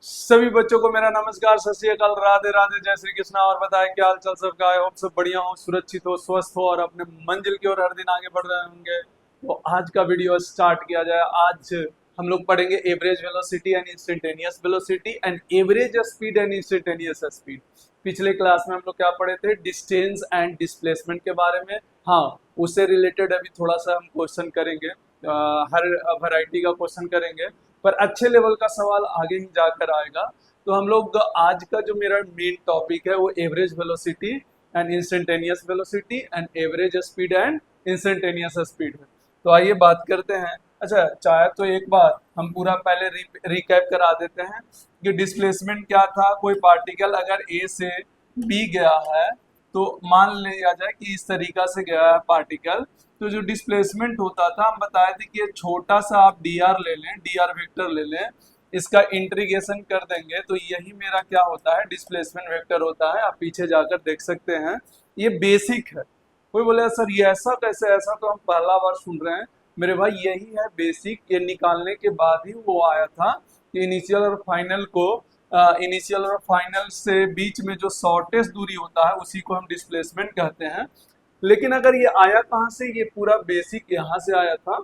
सभी बच्चों को मेरा नमस्कार, सत श्री अकाल, राधे राधे, जय श्री कृष्णा। और बताएं क्या हाल चाल सबका। आई होप सब बढ़िया हो, सुरक्षित हो, स्वस्थ हो और अपने मंजिल की ओर हर दिन आगे बढ़ रहे होंगे। तो आज का वीडियो स्टार्ट किया जाए। आज हम लोग पढ़ेंगे average velocity and instantaneous velocity and average speed and instantaneous speed. पिछले क्लास में हम लोग क्या पढ़े थे? डिस्टेंस एंड डिस्प्लेसमेंट के बारे में। हाँ, उससे रिलेटेड अभी थोड़ा सा हम क्वेश्चन करेंगे। हर वैरायटी का क्वेश्चन करेंगे, पर अच्छे लेवल का सवाल आगे ही जाकर आएगा। तो हम लोग आज का जो मेरा मेन टॉपिक है वो average velocity and instantaneous velocity and average speed and instantaneous speed है। तो आइए बात करते हैं। अच्छा, चाहे तो एक बार हम पूरा पहले रिकैप करा देते हैं कि डिस्प्लेसमेंट क्या था। कोई पार्टिकल अगर ए से बी गया है, तो मान लिया जाए कि इस तरीका से गया है पार्टिकल, तो जो डिस्प्लेसमेंट होता था हम बताए थे कि ये छोटा सा आप डी आर ले लें, डी आर वेक्टर ले लें, इसका इंटीग्रेशन कर देंगे तो यही मेरा क्या होता है? डिस्प्लेसमेंट वेक्टर होता है। आप पीछे जाकर देख सकते हैं, ये बेसिक है। कोई बोले सर ये ऐसा कैसे? ऐसा तो हम पहला बार सुन रहे हैं। मेरे भाई यही है बेसिक। ये निकालने के बाद ही वो आया था कि इनिशियल और फाइनल को, इनिशियल और फाइनल से बीच में जो शॉर्टेस्ट दूरी होता है उसी को हम डिस्प्लेसमेंट कहते हैं। लेकिन अगर ये आया कहाँ से? ये पूरा बेसिक यहाँ से आया था।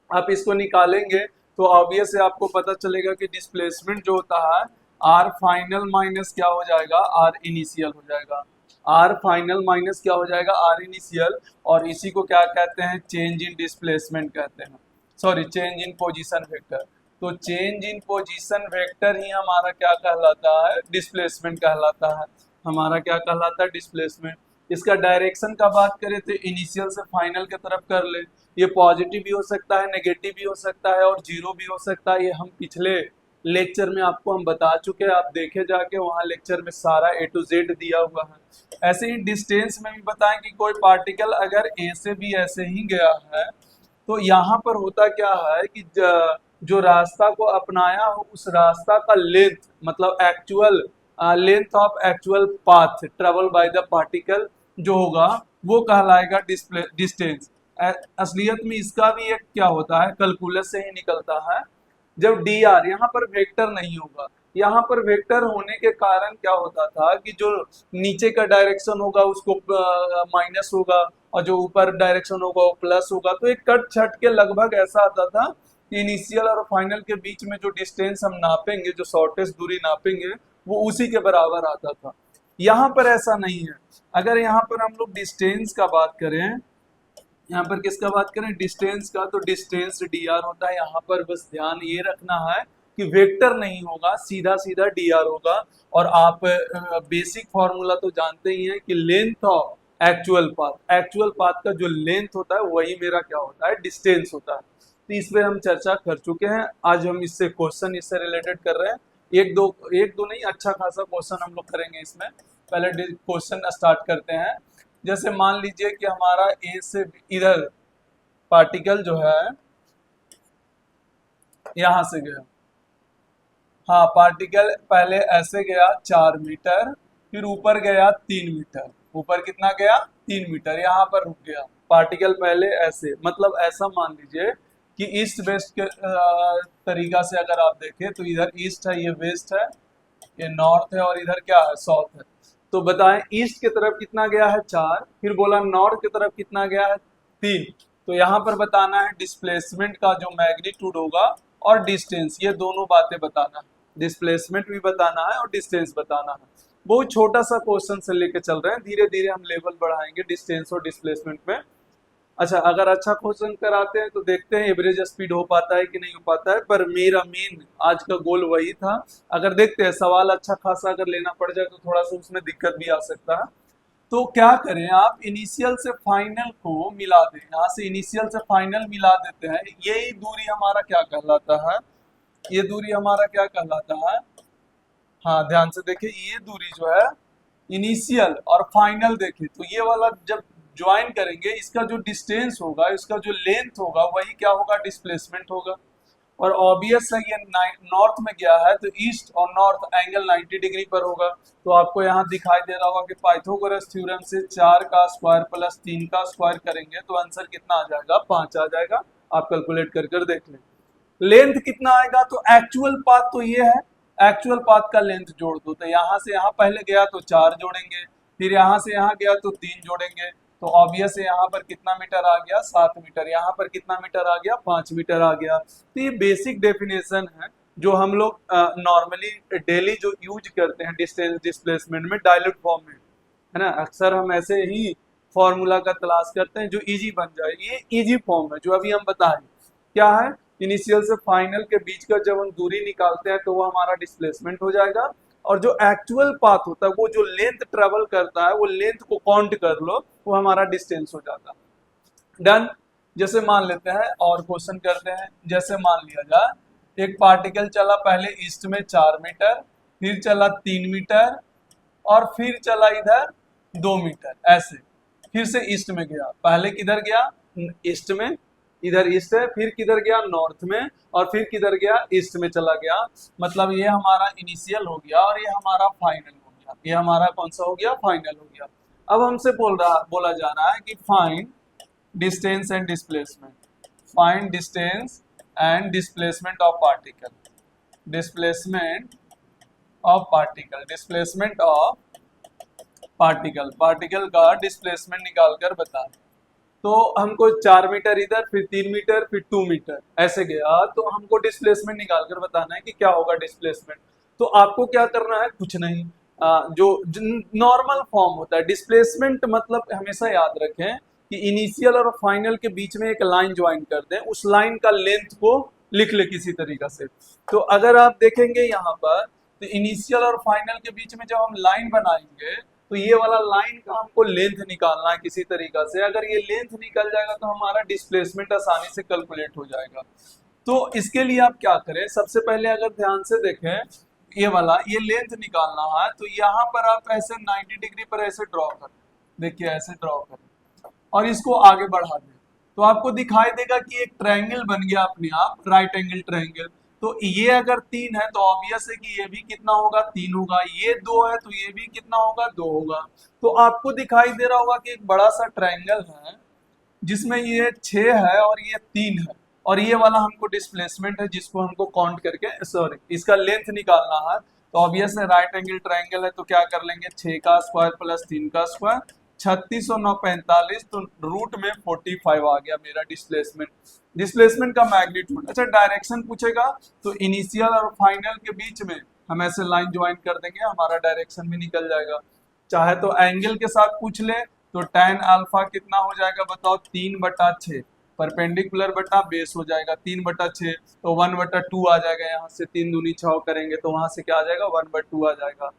आप इसको निकालेंगे तो ऑब्वियस है, आपको पता चलेगा कि डिस्प्लेसमेंट जो होता है आर फाइनल माइनस क्या हो जाएगा? आर इनिशियल हो जाएगा। आर फाइनल माइनस क्या हो जाएगा? R initial. और इसी को क्या कहते हैं? चेंज इन डिस्प्लेसमेंट कहते हैं, sorry change in position vector. तो चेंज इन पोजीशन वेक्टर ही हमारा क्या कहलाता है? डिस्प्लेसमेंट कहलाता है। हमारा क्या कहलाता है? डिस्प्लेसमेंट। इसका डायरेक्शन का बात करें तो इनिशियल से फाइनल की तरफ कर ले। ये पॉजिटिव भी हो सकता है, नेगेटिव भी हो सकता है और जीरो भी हो सकता है। ये हम पिछले लेक्चर में आपको हम बता चुके हैं, आप देखे जाके, वहाँ लेक्चर में सारा ए टू जेड दिया हुआ है। ऐसे ही डिस्टेंस में भी बताएं कि कोई पार्टिकल अगर ए से भी ऐसे ही गया है, तो यहाँ पर होता क्या है कि जो रास्ता को अपनाया हो उस रास्ता का लेंथ, मतलब actual length of actual path travel by the particle जो होगा वो कहलाएगा डिस्टेंस। असलियत में इसका भी एक क्या होता है? कैलकुलस से ही निकलता है। जब डी आर, यहाँ पर वेक्टर नहीं होगा, यहाँ पर वेक्टर होने के कारण क्या होता था कि जो नीचे का डायरेक्शन होगा उसको माइनस होगा और जो ऊपर डायरेक्शन होगा वो प्लस होगा। तो एक कट छट के लगभग ऐसा आता था कि इनिशियल और फाइनल के बीच में जो डिस्टेंस हम नापेंगे, जो शॉर्टेस्ट दूरी नापेंगे, वो उसी के बराबर आता था। यहाँ पर ऐसा नहीं है। अगर यहाँ पर हम लोग डिस्टेंस का बात करें, यहाँ पर किसका बात करें? डिस्टेंस का, तो डिस्टेंस डी आर होता है। यहाँ पर बस ध्यान ये रखना है कि वेक्टर नहीं होगा, सीधा सीधा डी आर होगा। और आप बेसिक फॉर्मूला तो जानते ही हैं कि लेंथ ऑफ एक्चुअल पाथ का जो लेंथ होता है वही मेरा क्या होता है? डिस्टेंस होता है। तो इस पे हम चर्चा कर चुके हैं। आज हम इससे क्वेश्चन इससे रिलेटेड कर रहे हैं। एक दो नहीं, अच्छा खासा क्वेश्चन हम लोग करेंगे इसमें। पहले क्वेश्चन स्टार्ट करते हैं। जैसे मान लीजिए कि हमारा ए से इधर पार्टिकल जो है यहां से गया। हाँ, पार्टिकल पहले ऐसे गया 4 मीटर, फिर ऊपर गया 3 मीटर। ऊपर कितना गया? 3 मीटर। यहाँ पर रुक गया पार्टिकल। पहले ऐसे, मतलब ऐसा मान लीजिए कि ईस्ट वेस्ट के तरीका से अगर आप देखें तो इधर ईस्ट है, ये वेस्ट है, ये नॉर्थ है और इधर क्या है? साउथ है। तो बताएं ईस्ट की तरफ कितना गया है? 4। फिर बोला नॉर्थ की तरफ कितना गया है? 3। तो यहाँ पर बताना है डिस्प्लेसमेंट का जो मैग्नीट्यूड होगा और डिस्टेंस, ये दोनों बातें बताना है। डिस्प्लेसमेंट भी बताना है और डिस्टेंस बताना है। बहुत छोटा सा क्वेश्चन से लेके चल रहे हैं, धीरे धीरे हम लेवल बढ़ाएंगे डिस्टेंस और डिस्प्लेसमेंट में। अच्छा, अगर अच्छा क्वेश्चन कराते हैं तो देखते हैं एवरेज स्पीड हो पाता है कि नहीं हो पाता है, पर मेरा मेन आज का गोल वही था। अगर देखते हैं सवाल अच्छा खासा अगर लेना पड़ जाए तो थोड़ा सा उसमें दिक्कत भी आ सकता है। तो क्या करें, आप इनिशियल से फाइनल को मिला दें। यहाँ से इनिशियल से फाइनल मिला देते हैं। यही दूरी हमारा क्या कहलाता है? ये दूरी हमारा क्या कहलाता है? हाँ, ध्यान से देखिए, ये दूरी जो है इनिशियल और फाइनल देखें तो ये वाला जब ज्वाइन करेंगे, इसका जो डिस्टेंस होगा, इसका जो लेंथ होगा, वही क्या होगा? डिस्प्लेसमेंट होगा। और ऑब्वियस है ये नॉर्थ में गया है तो ईस्ट और नॉर्थ एंगल 90 डिग्री पर होगा। तो आपको यहाँ दिखाई दे रहा होगा कि पाइथागोरस थ्योरम से 4 का स्क्वायर प्लस 3 का स्क्वायर करेंगे तो आंसर कितना आ जाएगा? 5 आ जाएगा। आप कैलकुलेट कर कर देख लें। लेंथ कितना आएगा? तो एक्चुअल पाथ तो ये है, एक्चुअल पाथ का लेंथ जोड़ दो, तो यहाँ से यहाँ पहले गया तो 4 जोड़ेंगे, फिर यहाँ से यहाँ गया तो 3 जोड़ेंगे, तो ऑब्वियस है यहाँ पर कितना मीटर आ गया 7 मीटर, यहाँ पर कितना मीटर आ गया 5 मीटर आ गया। तो ये बेसिक डेफिनेशन है जो हम लोग नॉर्मली डेली जो यूज करते हैं डिस्टेंस डिस्प्लेसमेंट में डायल्यूट फॉर्म में, है ना। अक्सर हम ऐसे ही फॉर्मूला का तलाश करते हैं जो इजी बन जाए। ये इजी फॉर्म है जो अभी हम बताएं, क्या है, इनिशियल से फाइनल के बीच का जब हम दूरी निकालते हैं तो वो हमारा डिस्प्लेसमेंट हो जाएगा, और जो एक्चुअल पाथ होता है वो जो लेंथ ट्रेवल करता है वो लेंथ को काउंट कर लो, वो हमारा डिस्टेंस हो जाता है। डन। जैसे मान लेते हैं और क्वेश्चन करते हैं, जैसे मान लिया जाए एक पार्टिकल चला पहले ईस्ट में 4 मीटर, फिर चला 3 मीटर, और फिर चला इधर 2 मीटर, ऐसे फिर से ईस्ट में गया, पहले किधर गया ईस्ट में, इधर ईस्ट है, फिर किधर गया नॉर्थ में, और फिर किधर गया ईस्ट में चला गया। मतलब ये हमारा इनिशियल हो गया और ये हमारा फाइनल हो गया, ये हमारा कौन सा हो गया फाइनल हो गया। अब हमसे बोला जा रहा है कि find distance and displacement, find distance and displacement of particle, displacement of particle, displacement of particle, particle का डिस्प्लेसमेंट निकाल कर बता। तो हमको 4 मीटर इधर, फिर 3 मीटर, फिर 2 मीटर ऐसे गया, तो हमको डिस्प्लेसमेंट निकाल कर बताना है कि क्या होगा डिस्प्लेसमेंट। तो आपको क्या करना है, कुछ नहीं, जो नॉर्मल फॉर्म होता है डिस्प्लेसमेंट, मतलब हमेशा याद रखें कि इनिशियल और फाइनल के बीच में एक लाइन ज्वाइन कर दें, उस लाइन का लेंथ को लिख ले किसी तरीका से। तो अगर आप देखेंगे यहाँ पर, तो इनिशियल और फाइनल के बीच में जब हम लाइन बनाएंगे तो ये वाला लाइन का हमको लेंथ निकालना है किसी तरीका से। अगर ये लेंथ निकल जाएगा तो हमारा डिस्प्लेसमेंट आसानी से कैलकुलेट हो जाएगा। तो इसके लिए आप क्या करें, सबसे पहले अगर ध्यान से देखें, ये वाला ये लेंथ निकालना है, तो यहाँ पर आप ऐसे 90 डिग्री पर ऐसे ड्रॉ करें, देखिए ऐसे ड्रॉ करें और इसको आगे बढ़ा दें, तो आपको दिखाई देगा कि एक ट्रायंगल बन गया अपने आप, राइट एंगल ट्रायंगल। तो ये अगर 3 है तो ऑब्वियस है कि ये भी कितना होगा 3 होगा, ये 2 है तो ये भी कितना होगा 2 होगा। तो आपको दिखाई दे रहा होगा कि एक बड़ा सा ट्रायंगल है जिसमें ये 6 है और ये 3 है, और ये वाला हमको डिस्प्लेसमेंट है जिसको हमको काउंट करके सॉरी इसका लेंथ निकालना है। तो ऑब्वियस है राइट एंगल ट्रायंगल है, तो क्या कर लेंगे 6 का स्क्वायर प्लस 3 का स्क्वायर, 36 और 9 45, तो रूट में 45 आ गया मेरा डिस्प्लेसमेंट, डिस्प्लेसमेंट का मैग्नीट्यूड। अच्छा डायरेक्शन पूछेगा तो इनिशियल और फाइनल के बीच में हम ऐसे लाइन ज्वाइन कर देंगे, हमारा डायरेक्शन भी निकल जाएगा। चाहे तो एंगल के साथ पूछ ले तो tan अल्फा कितना हो जाएगा बताओ 3/6, परपेंडिकुलर बटा बेस हो जाएगा 3/6, तो 1/2 आ जाएगा, यहाँ से 3 दूनी 6 करेंगे तो वहां से क्या आ जाएगा 1/2 आ जाएगा।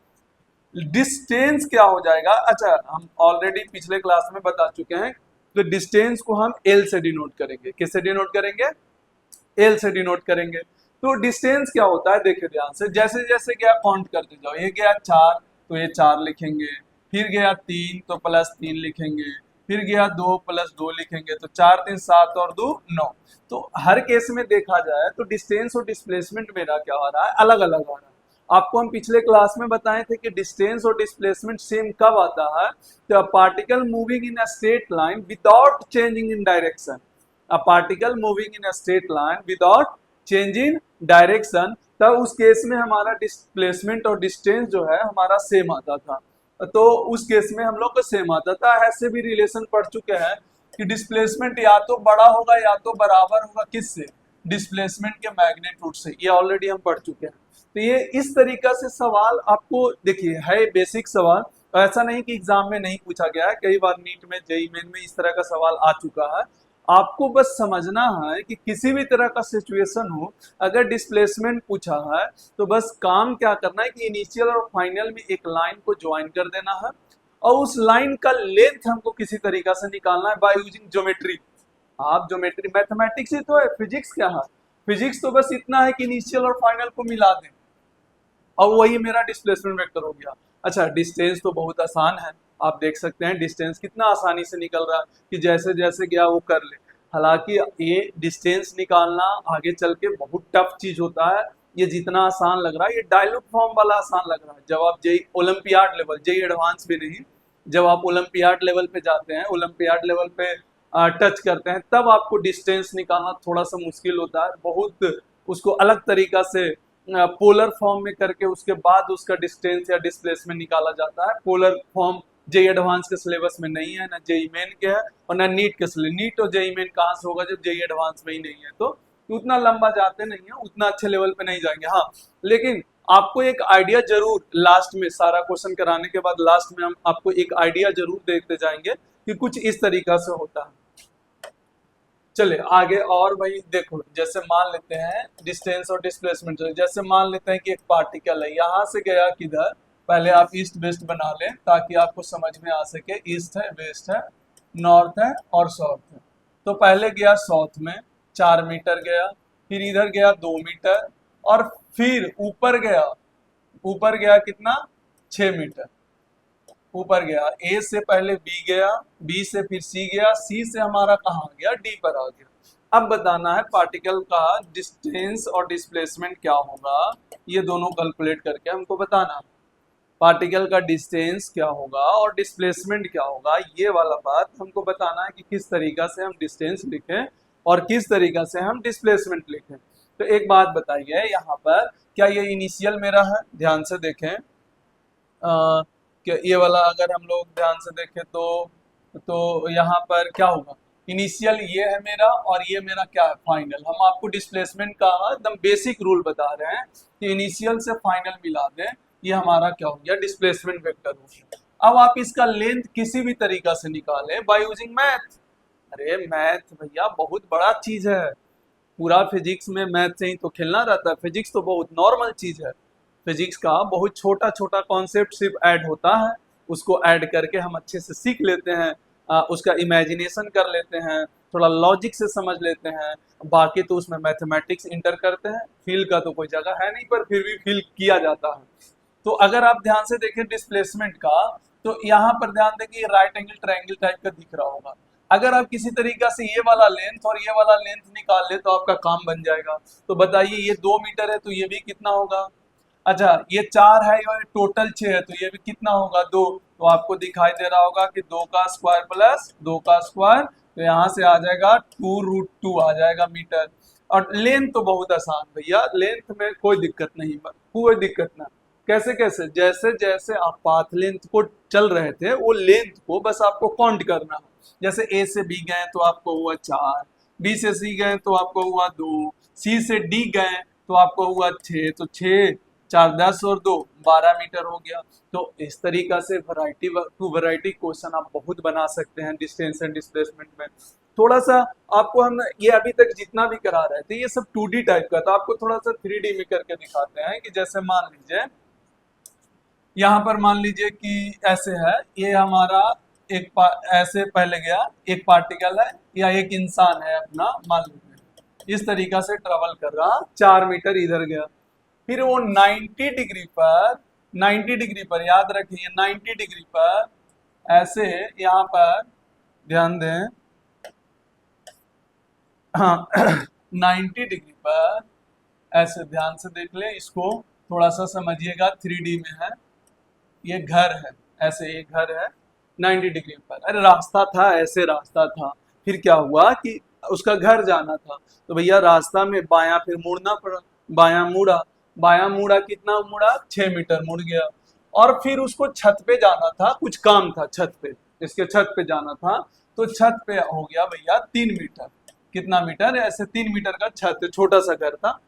डिस्टेंस क्या हो जाएगा, अच्छा हम ऑलरेडी पिछले क्लास में बता चुके हैं, तो डिस्टेंस को हम एल से डिनोट करेंगे, किससे डिनोट करेंगे एल से डिनोट करेंगे। तो डिस्टेंस क्या होता है देखिए ध्यान से, जैसे जैसे गया काउंट करते जाओ, ये गया 4 तो ये 4 लिखेंगे, फिर गया 3 तो +3 लिखेंगे, फिर गया 2 + 2 लिखेंगे, तो 4 3 7 और 2 9। तो हर केस में देखा जाए तो डिस्टेंस और डिस्प्लेसमेंट मेरा क्या हो रहा है अलग अलग आ रहा है। आपको हम पिछले क्लास में बताए थे कि डिस्टेंस और डिस्प्लेसमेंट सेम कब आता है, तो particle moving in a straight line without changing in direction, a particle moving in a straight line without change in direction, तब उस केस में हमारा डिस्प्लेसमेंट और डिस्टेंस जो है हमारा सेम आता था। तो उस केस में हम लोग को सेम आता था। ऐसे भी रिलेशन पढ़ चुके हैं कि डिस्प्लेसमेंट या तो बड़ा होगा या तो बराबर होगा किससे, डिस्प्लेसमेंट के मैग्नीट्यूड से, ये ऑलरेडी हम पढ़ चुके हैं। तो ये इस तरीका से सवाल आपको देखिए है बेसिक सवाल, ऐसा नहीं कि एग्जाम में नहीं पूछा गया है, कई बार नीट में जेईई मेन में इस तरह का सवाल आ चुका है। आपको बस समझना है कि किसी भी तरह का सिचुएशन हो, अगर डिस्प्लेसमेंट पूछा है तो बस काम क्या करना है कि इनिशियल और फाइनल में एक लाइन को ज्वाइन कर देना है, और उस लाइन का लेंथ हमको किसी तरीका से निकालना है बाय यूजिंग ज्योमेट्री। आप ज्योमेट्री मैथमेटिक्स ही तो है, फिजिक्स क्या है, फिजिक्स तो बस इतना है कि इनिशियल और फाइनल को मिला दें और वही मेरा डिस्प्लेसमेंट वेक्टर हो गया। अच्छा डिस्टेंस तो बहुत आसान है, आप देख सकते हैं डिस्टेंस कितना आसानी से निकल रहा है कि जैसे जैसे गया वो कर ले। हालांकि ये डिस्टेंस निकालना आगे चल के बहुत टफ चीज होता है, ये जितना आसान लग रहा है ये डायल्यूट फॉर्म वाला आसान लग रहा है। जब आप JEE olympiad level, JEE advance भी नहीं, जब आप ओलंपियाड लेवल पे जाते हैं, ओलंपियाड लेवल पे टच करते हैं, तब आपको डिस्टेंस निकालना थोड़ा सा मुश्किल होता है, बहुत उसको अलग तरीका से पोलर फॉर्म में करके उसके बाद उसका डिस्टेंस या डिस्प्लेसमेंट निकाला जाता है। पोलर फॉर्म जेई एडवांस के सिलेबस में नहीं है, ना जेई मेन के है और ना नीट के सिलेबस। नीट और जेई मेन कहाँ से होगा जब जेई एडवांस में ही नहीं है। तो उतना लंबा जाते नहीं है, उतना अच्छे लेवल पे नहीं जाएंगे। हाँ, लेकिन आपको एक आइडिया जरूर लास्ट में, सारा क्वेश्चन कराने के बाद लास्ट में हम आपको एक आइडिया जरूर देते जाएंगे कि कुछ इस तरीका से होता है। चलिए आगे और भाई देखो, जैसे मान लेते हैं डिस्टेंस और डिस्प्लेसमेंट। जैसे मान लेते हैं कि एक पार्टिकल है, यहाँ से गया किधर, पहले आप ईस्ट वेस्ट बना लें ताकि आपको समझ में आ सके। ईस्ट है, वेस्ट है, नॉर्थ है और साउथ है। तो पहले गया साउथ में 4 मीटर गया, फिर इधर गया 2 मीटर और फिर ऊपर गया कितना, 6 मीटर ऊपर गया। ए से पहले बी गया, बी से फिर सी गया, सी से हमारा कहाँ आ गया, डी पर आ गया। अब बताना है पार्टिकल का डिस्टेंस और डिस्प्लेसमेंट क्या होगा, ये दोनों कैलकुलेट करके हमको बताना है। पार्टिकल का डिस्टेंस क्या होगा और डिस्प्लेसमेंट क्या होगा, ये वाला बात हमको बताना है कि किस तरीका से हम डिस्टेंस लिखें और किस तरीका से हम डिस्प्लेसमेंट लिखें। तो एक बात बताइए, यहाँ पर क्या ये इनिशियल मेरा है, ध्यान से देखें। कि ये वाला अगर हम लोग ध्यान से देखें तो यहाँ पर क्या होगा, इनिशियल ये है मेरा और ये मेरा क्या है, फाइनल। हम आपको डिस्प्लेसमेंट का एकदम बेसिक रूल बता रहे हैं कि इनिशियल से फाइनल मिला दें, ये हमारा क्या हो गया, डिस्प्लेसमेंट वेक्टर हो गया। अब आप इसका लेंथ किसी भी तरीका से निकालें बाय यूजिंग मैथ। अरे मैथ भैया बहुत बड़ा चीज है, पूरा फिजिक्स में मैथ से ही तो खेलना रहता है। फिजिक्स तो बहुत नॉर्मल चीज है। फिजिक्स का बहुत छोटा छोटा कॉन्सेप्ट सिर्फ ऐड होता है, उसको ऐड करके हम अच्छे से सीख लेते हैं, उसका इमेजिनेशन कर लेते हैं, थोड़ा लॉजिक से समझ लेते हैं। बाकी तो उसमें मैथमेटिक्स इंटर करते हैं, फील का तो कोई जगह है नहीं पर फिर भी फील किया जाता है। तो अगर आप ध्यान से देखें डिस्प्लेसमेंट का, तो यहाँ पर ध्यान दें कि राइट एंगल ट्रायंगल टाइप का दिख रहा होगा। अगर आप किसी तरीका से ये वाला लेंथ और ये वाला लेंथ निकाल ले तो आपका काम बन जाएगा। तो बताइए ये 2 मीटर है तो ये भी कितना होगा, अच्छा ये 4 है और टोटल 6 है तो ये भी कितना होगा, 2। तो आपको दिखाई दे रहा होगा कि 2 का स्क्वायर प्लस 2 का स्क्वायर, तो यहाँ से आ जाएगा 2√2 आ जाएगा मीटर। और लेंथ तो बहुत आसान भैया, लेंथ में कोई दिक्कत नहीं, कोई दिक्कत ना। कैसे कैसे, जैसे जैसे आप पाथ लेंथ को चल रहे थे वो लेंथ को बस आपको काउंट करना है। जैसे ए से बी गए तो आपको हुआ 4, बी से सी गए तो आपको हुआ 2, सी से डी गए तो आपको हुआ 6, तो 6 4 10 और 2 12 मीटर हो गया। तो इस तरीका से वैरायटी टू वैरायटी क्वेश्चन आप बहुत बना सकते हैं डिस्टेंस एंड डिस्प्लेसमेंट में। थोड़ा सा आपको हम ये अभी तक जितना भी करा रहे थे ये सब 2D टाइप का था, आपको थोड़ा सा 3D में करके दिखाते हैं कि जैसे मान लीजिए यहाँ पर मान लीजिए कि ऐसे है, ये हमारा ऐसे पहले गया एक पार्टिकल है या एक इंसान है अपना, मान लीजिए इस तरीका से ट्रेवल कर रहा, 4 मीटर इधर गया, फिर वो 90 डिग्री पर याद रखिए 90 डिग्री पर ऐसे यहाँ पर ध्यान दें, हाँ 90 डिग्री पर ऐसे ध्यान से देख ले, इसको थोड़ा सा समझिएगा, 3D में है, ये घर है, ऐसे ये घर है 90 डिग्री पर। अरे रास्ता था, ऐसे रास्ता था, फिर क्या हुआ कि उसका घर जाना था तो भैया रास्ता में बायां फिर मुड़ना पड़ा, बायां मुड़ा कितना मुड़ा, 6 मीटर मुड़ गया। और फिर उसको छत पे जाना था, कुछ काम था छत पे, इसके छत पे जाना था, तो छत पे हो गया भैया 3 मीटर। कितना मीटर, ऐसे 3 मीटर का छत, छोटा सा घर था,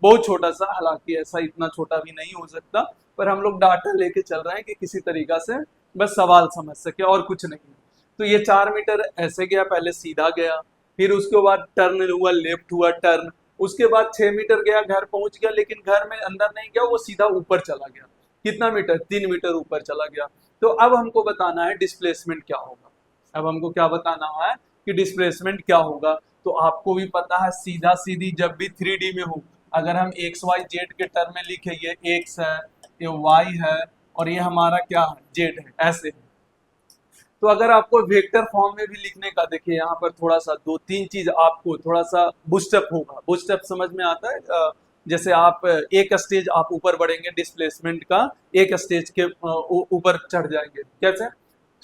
बहुत छोटा सा, हालांकि ऐसा इतना छोटा भी नहीं हो सकता, पर हम लोग डाटा लेके चल रहे हैं कि किसी तरीका से बस सवाल समझ सके और कुछ नहीं। तो ये 4 मीटर ऐसे गया, पहले सीधा गया, फिर उसके बाद टर्न हुआ, लेफ्ट हुआ टर्न, उसके बाद 6 मीटर गया, घर पहुंच गया, लेकिन घर में अंदर नहीं गया, वो सीधा ऊपर चला गया। कितना मीटर, 3 मीटर ऊपर चला गया। तो अब हमको बताना है डिस्प्लेसमेंट क्या होगा। अब हमको क्या बताना है कि डिस्प्लेसमेंट क्या होगा। तो आपको भी पता है सीधा सीधी जब भी 3D में हो, अगर हम एक्स वाई जेड के टर्म में लिखे, ये एक्स है, ये वाई है और ये हमारा क्या है, जेड है, ऐसे है। तो अगर आपको वेक्टर फॉर्म में भी लिखने का, देखिए यहाँ पर थोड़ा सा 2-3 चीज आपको थोड़ा सा बूस्टअप होगा। बूस्टअप समझ में आता है, जैसे आप एक स्टेज आप ऊपर बढ़ेंगे डिस्प्लेसमेंट का, एक स्टेज के ऊपर चढ़ जाएंगे। कैसे,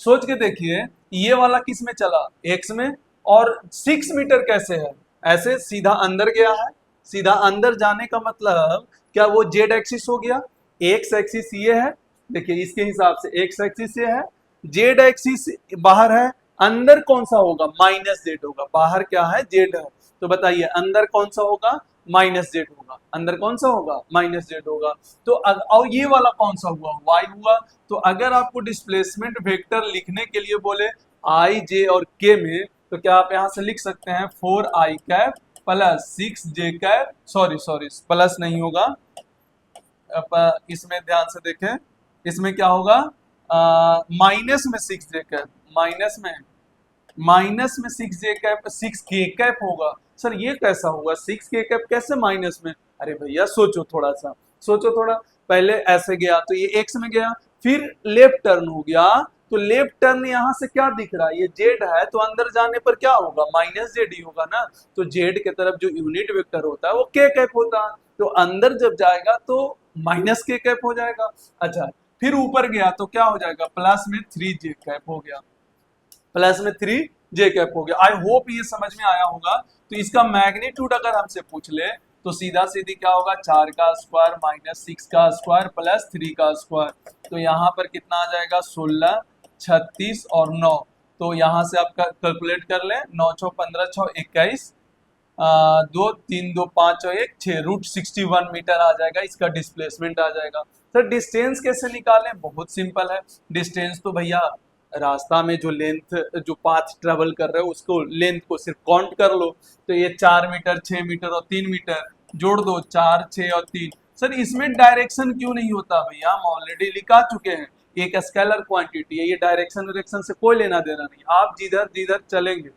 सोच के देखिए, ये वाला किस में चला, एक्स में, और 6 मीटर कैसे है, ऐसे सीधा अंदर गया है। सीधा अंदर जाने का मतलब क्या वो जेड एक्सिस हो गया? एक्स एक्सिस ये है, देखिए इसके हिसाब से एक्स एक्सिस ये है, जेड एक्सिस बाहर है, अंदर कौन सा होगा? माइनस जेड होगा। बाहर क्या है? जेड है। तो बताइए अंदर कौन सा होगा? माइनस जेड होगा। अंदर कौन सा होगा? माइनस जेड होगा। तो और ये वाला कौन सा हुआ? वाई हुआ। तो अगर आपको डिस्प्लेसमेंट वेक्टर लिखने के लिए बोले आई जे और के में, तो क्या आप यहां से लिख सकते हैं 4i cap plus 6j cap, sorry sorry plus नहीं होगा, इसमें ध्यान से देखें, इसमें क्या होगा? माइनस में 6j कैप, माइनस में 6j कैप, 6k कैप होगा। सर ये कैसा होगा? 6k कैप कैसे माइनस में? अरे भैया सोचो थोड़ा सा, सोचो थोड़ा। पहले ऐसे गया तो ये एक्स में गया, फिर लेफ्ट टर्न हो गया, तो लेफ्ट टर्न यहाँ से क्या दिख रहा है? ये जेड है, तो अंदर जाने पर क्या होगा? माइनस जेड ही होगा ना। तो जेड के तरफ जो यूनिट वेक्टर होता है वो के कैप होता है, तो अंदर जब जाएगा तो माइनस के कैप हो जाएगा। अच्छा, फिर ऊपर गया तो क्या हो जाएगा? प्लस में 3j कैप हो गया, प्लस में 3j कैप हो गया। आई होप ये समझ में आया होगा। तो इसका मैग्नीट्यूड अगर हमसे पूछ ले तो सीधा सीधी क्या होगा? 4 का स्क्वायर माइनस 6 का स्क्वायर प्लस 3 का स्क्वायर। तो यहाँ पर कितना आ जाएगा? 16, 36 और 9। तो यहाँ से आप कैलकुलेट कर लें, 9 6 15 6 21, 2 3 2 5 और 1 6, √61 मीटर आ जाएगा, इसका डिस्प्लेसमेंट आ जाएगा। सर डिस्टेंस कैसे निकालें? बहुत सिंपल है। डिस्टेंस तो भैया रास्ता में जो लेंथ, जो पाथ ट्रेवल कर रहे हो उसको, लेंथ को सिर्फ काउंट कर लो। तो ये 4 मीटर, 6 मीटर और 3 मीटर जोड़ दो, 4 6 और 3। सर इसमें डायरेक्शन क्यों नहीं होता भैया? हम ऑलरेडी लिखा चुके हैं, एक स्केलर क्वांटिटी है, ये डायरेक्शन से कोई लेना देना नहीं। आप जिधर जिधर चलेंगे,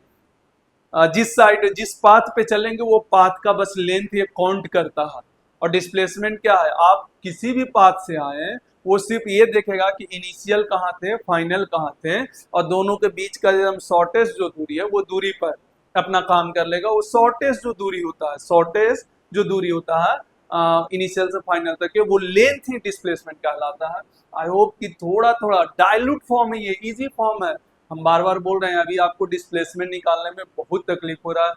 जिस साइड जिस पाथ पे चलेंगे वो पाथ का बस लेंथ ये काउंट करता है। और डिस्प्लेसमेंट क्या है? आप किसी भी पाथ से आए, वो सिर्फ ये देखेगा कि इनिशियल कहाँ थे, फाइनल कहाँ थे, और दोनों के बीच का एकदम शॉर्टेस्ट जो दूरी है वो दूरी पर अपना काम कर लेगा। वो शॉर्टेस्ट जो दूरी होता है, शॉर्टेस्ट जो दूरी होता है इनिशियल से फाइनल तक के, वो लेंथ ही डिस्प्लेसमेंट कहलाता है। आई होप कि थोड़ा थोड़ा डाइल्यूट फॉर्म है, ये इजी फॉर्म है। हम बार बार बोल रहे हैं, अभी आपको डिस्प्लेसमेंट निकालने में बहुत तकलीफ हो रहा है।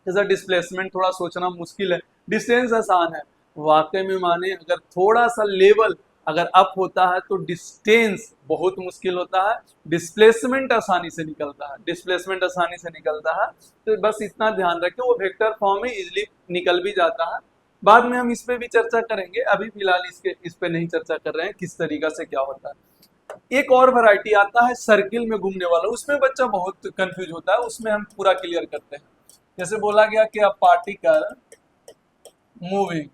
जैसा डिस्प्लेसमेंट थोड़ा सोचना मुश्किल है, डिस्टेंस आसान है। वाकई में माने अगर थोड़ा सा लेवल अगर अप होता है तो डिस्टेंस बहुत मुश्किल होता है, डिस्प्लेसमेंट आसानी से निकलता है, डिस्प्लेसमेंट आसानी से निकलता है। तो बस इतना ध्यान रखें, वो वेक्टर फॉर्म में इजिली निकल भी जाता है। बाद में हम इस पे भी चर्चा करेंगे, अभी फिलहाल इस पे नहीं चर्चा कर रहे हैं किस तरीका से क्या होता है। एक और वैरायटी आता है सर्किल में घूमने वाला, उसमें बच्चा बहुत कंफ्यूज होता है, उसमें हम पूरा क्लियर करते हैं। जैसे बोला गया कि a particle moving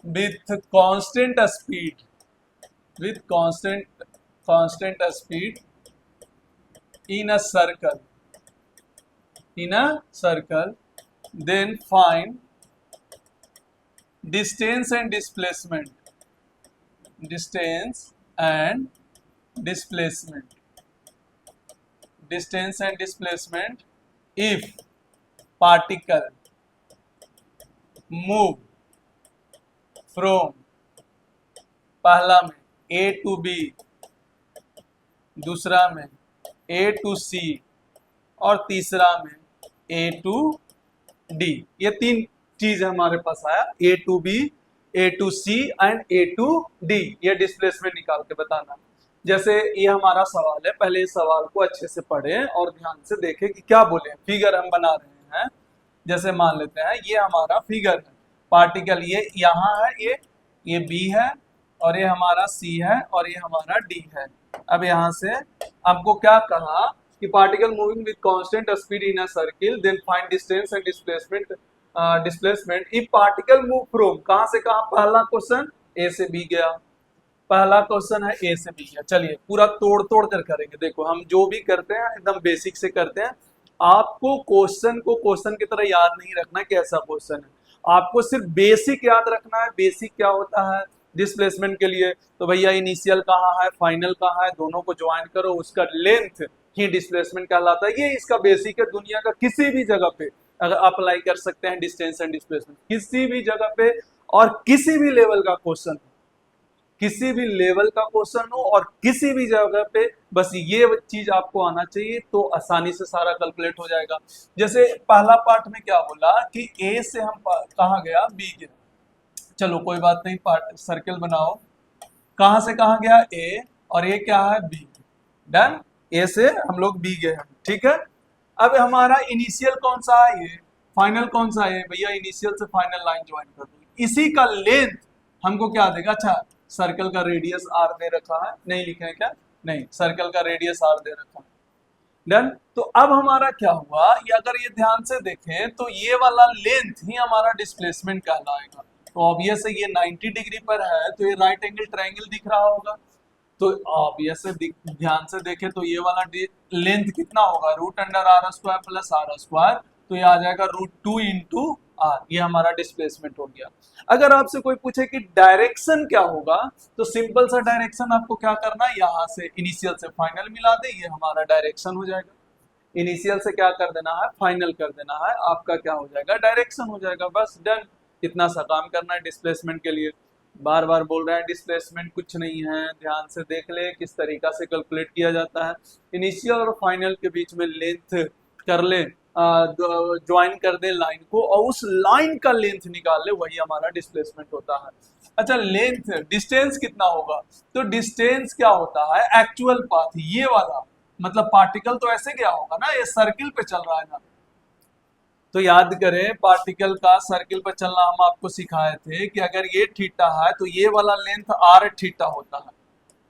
with constant speed, with constant speed in a circle, then find distance and displacement, distance and displacement, distance and displacement if particle move from पहला में A to B, दूसरा में A to C और तीसरा में A to D। ये तीन चीज हमारे पास आया, A to B, A to C and A to D। ये डिस्प्लेसमेंट निकाल के बताना। जैसे ये हमारा सवाल है, पहले इस सवाल को अच्छे से पढ़ें और ध्यान से देखें कि क्या बोले। फिगर हम बना रहे हैं, जैसे मान लेते हैं ये हमारा फिगर है, पार्टिकल ये यहाँ है, ये B है और ये हमारा C है और ये हमारा D है। अब यहाँ से आपको क्या कहा कि particle moving with constant speed in a circle, then find distance and displacement if particle move from, कहां से कहां? पहला क्वेश्चन ए से बी गया, पहला क्वेश्चन है ए से बी गया। चलिए पूरा तोड़ तोड़ कर करेंगे। देखो हम जो भी करते हैं एकदम बेसिक से करते हैं। आपको क्वेश्चन को क्वेश्चन की तरह याद नहीं रखना कि ऐसा क्वेश्चन है, आपको सिर्फ बेसिक याद रखना है। बेसिक क्या होता है डिस्प्लेसमेंट के लिए? तो भैया इनिशियल कहाँ है, फाइनल कहाँ है, दोनों को ज्वाइन करो, उसका लेंथ ही डिस्प्लेसमेंट कहलाता है। ये इसका बेसिक है। दुनिया का किसी भी जगह पे अगर अप्लाई कर सकते हैं डिस्टेंस एंड डिस्प्लेसमेंट, किसी भी जगह पे और किसी भी लेवल का क्वेश्चन, किसी भी लेवल का क्वेश्चन हो और किसी भी जगह पे बस ये चीज आपको आना चाहिए तो आसानी से सारा कैलकुलेट हो जाएगा। जैसे पहला पार्ट में क्या बोला कि ए से हम कहाँ गया, बी गया। चलो कोई बात नहीं, पार्ट सर्कल बनाओ, कहां से कहां गया, ए, और ये क्या है, बी। डन, ए से हम लोग बी गए हैं, ठीक है। अब हमारा इनिशियल कौन सा है, ये फाइनल कौन सा है भैया, इनिशियल से फाइनल लाइन ज्वाइन कर दो। इसी का लेंथ हमको क्या देगा, अच्छा सर्कल का रेडियस आर दे रखा है, नहीं लिखे हैं क्या, नहीं, सर्कल का रेडियस आर दे रखा है। डन, तो अब हमारा क्या हुआ, ये अगर ये ध्यान से देखें तो ये वाला लेंथ ही हमारा डिस्प्लेसमेंट कहलाएगा। तो ऑब्वियस है ये 90 डिग्री पर है तो ये राइट एंगल ट्रायंगल दिख रहा होगा। तो ऑब्वियस है ध्यान से देखें तो ये वाला लेंथ कितना होगा, root under R square plus R square, तो ये आ जाएगा √2 इंटू आर, ये हमारा डिस्प्लेसमेंट हो गया। अगर आपसे कोई पूछे कि डायरेक्शन क्या होगा, तो सिंपल सा डायरेक्शन आपको क्या करना है, यहाँ से इनिशियल से फाइनल मिला दे, ये हमारा डायरेक्शन हो जाएगा। इनिशियल से क्या कर देना है, फाइनल कर देना है, आपका क्या हो जाएगा, डायरेक्शन हो जाएगा। बस डन, इतना सा काम करना है डिस्प्लेसमेंट के लिए। बार बार बोल रहे हैं डिस्प्लेसमेंट कुछ नहीं है, ध्यान से देख ले किस तरीका से कैलकुलेट किया जाता है। इनिशियल और फाइनल के बीच में लेंथ कर ले, ज्वाइन कर दे लाइन को और उस लाइन का लेंथ निकाल ले, वही हमारा डिस्प्लेसमेंट होता है। अच्छा लेंथ, डिस्टेंस कितना होगा, तो डिस्टेंस क्या होता है, एक्चुअल पाथ, ये वाला मतलब पार्टिकल तो ऐसे गया होगा ना, ये सर्किल पे चल रहा है ना, तो याद करें पार्टिकल का सर्किल पर चलना हम आपको सिखाए थे कि अगर ये थीटा है तो ये वाला लेंथ आर थीटा होता है।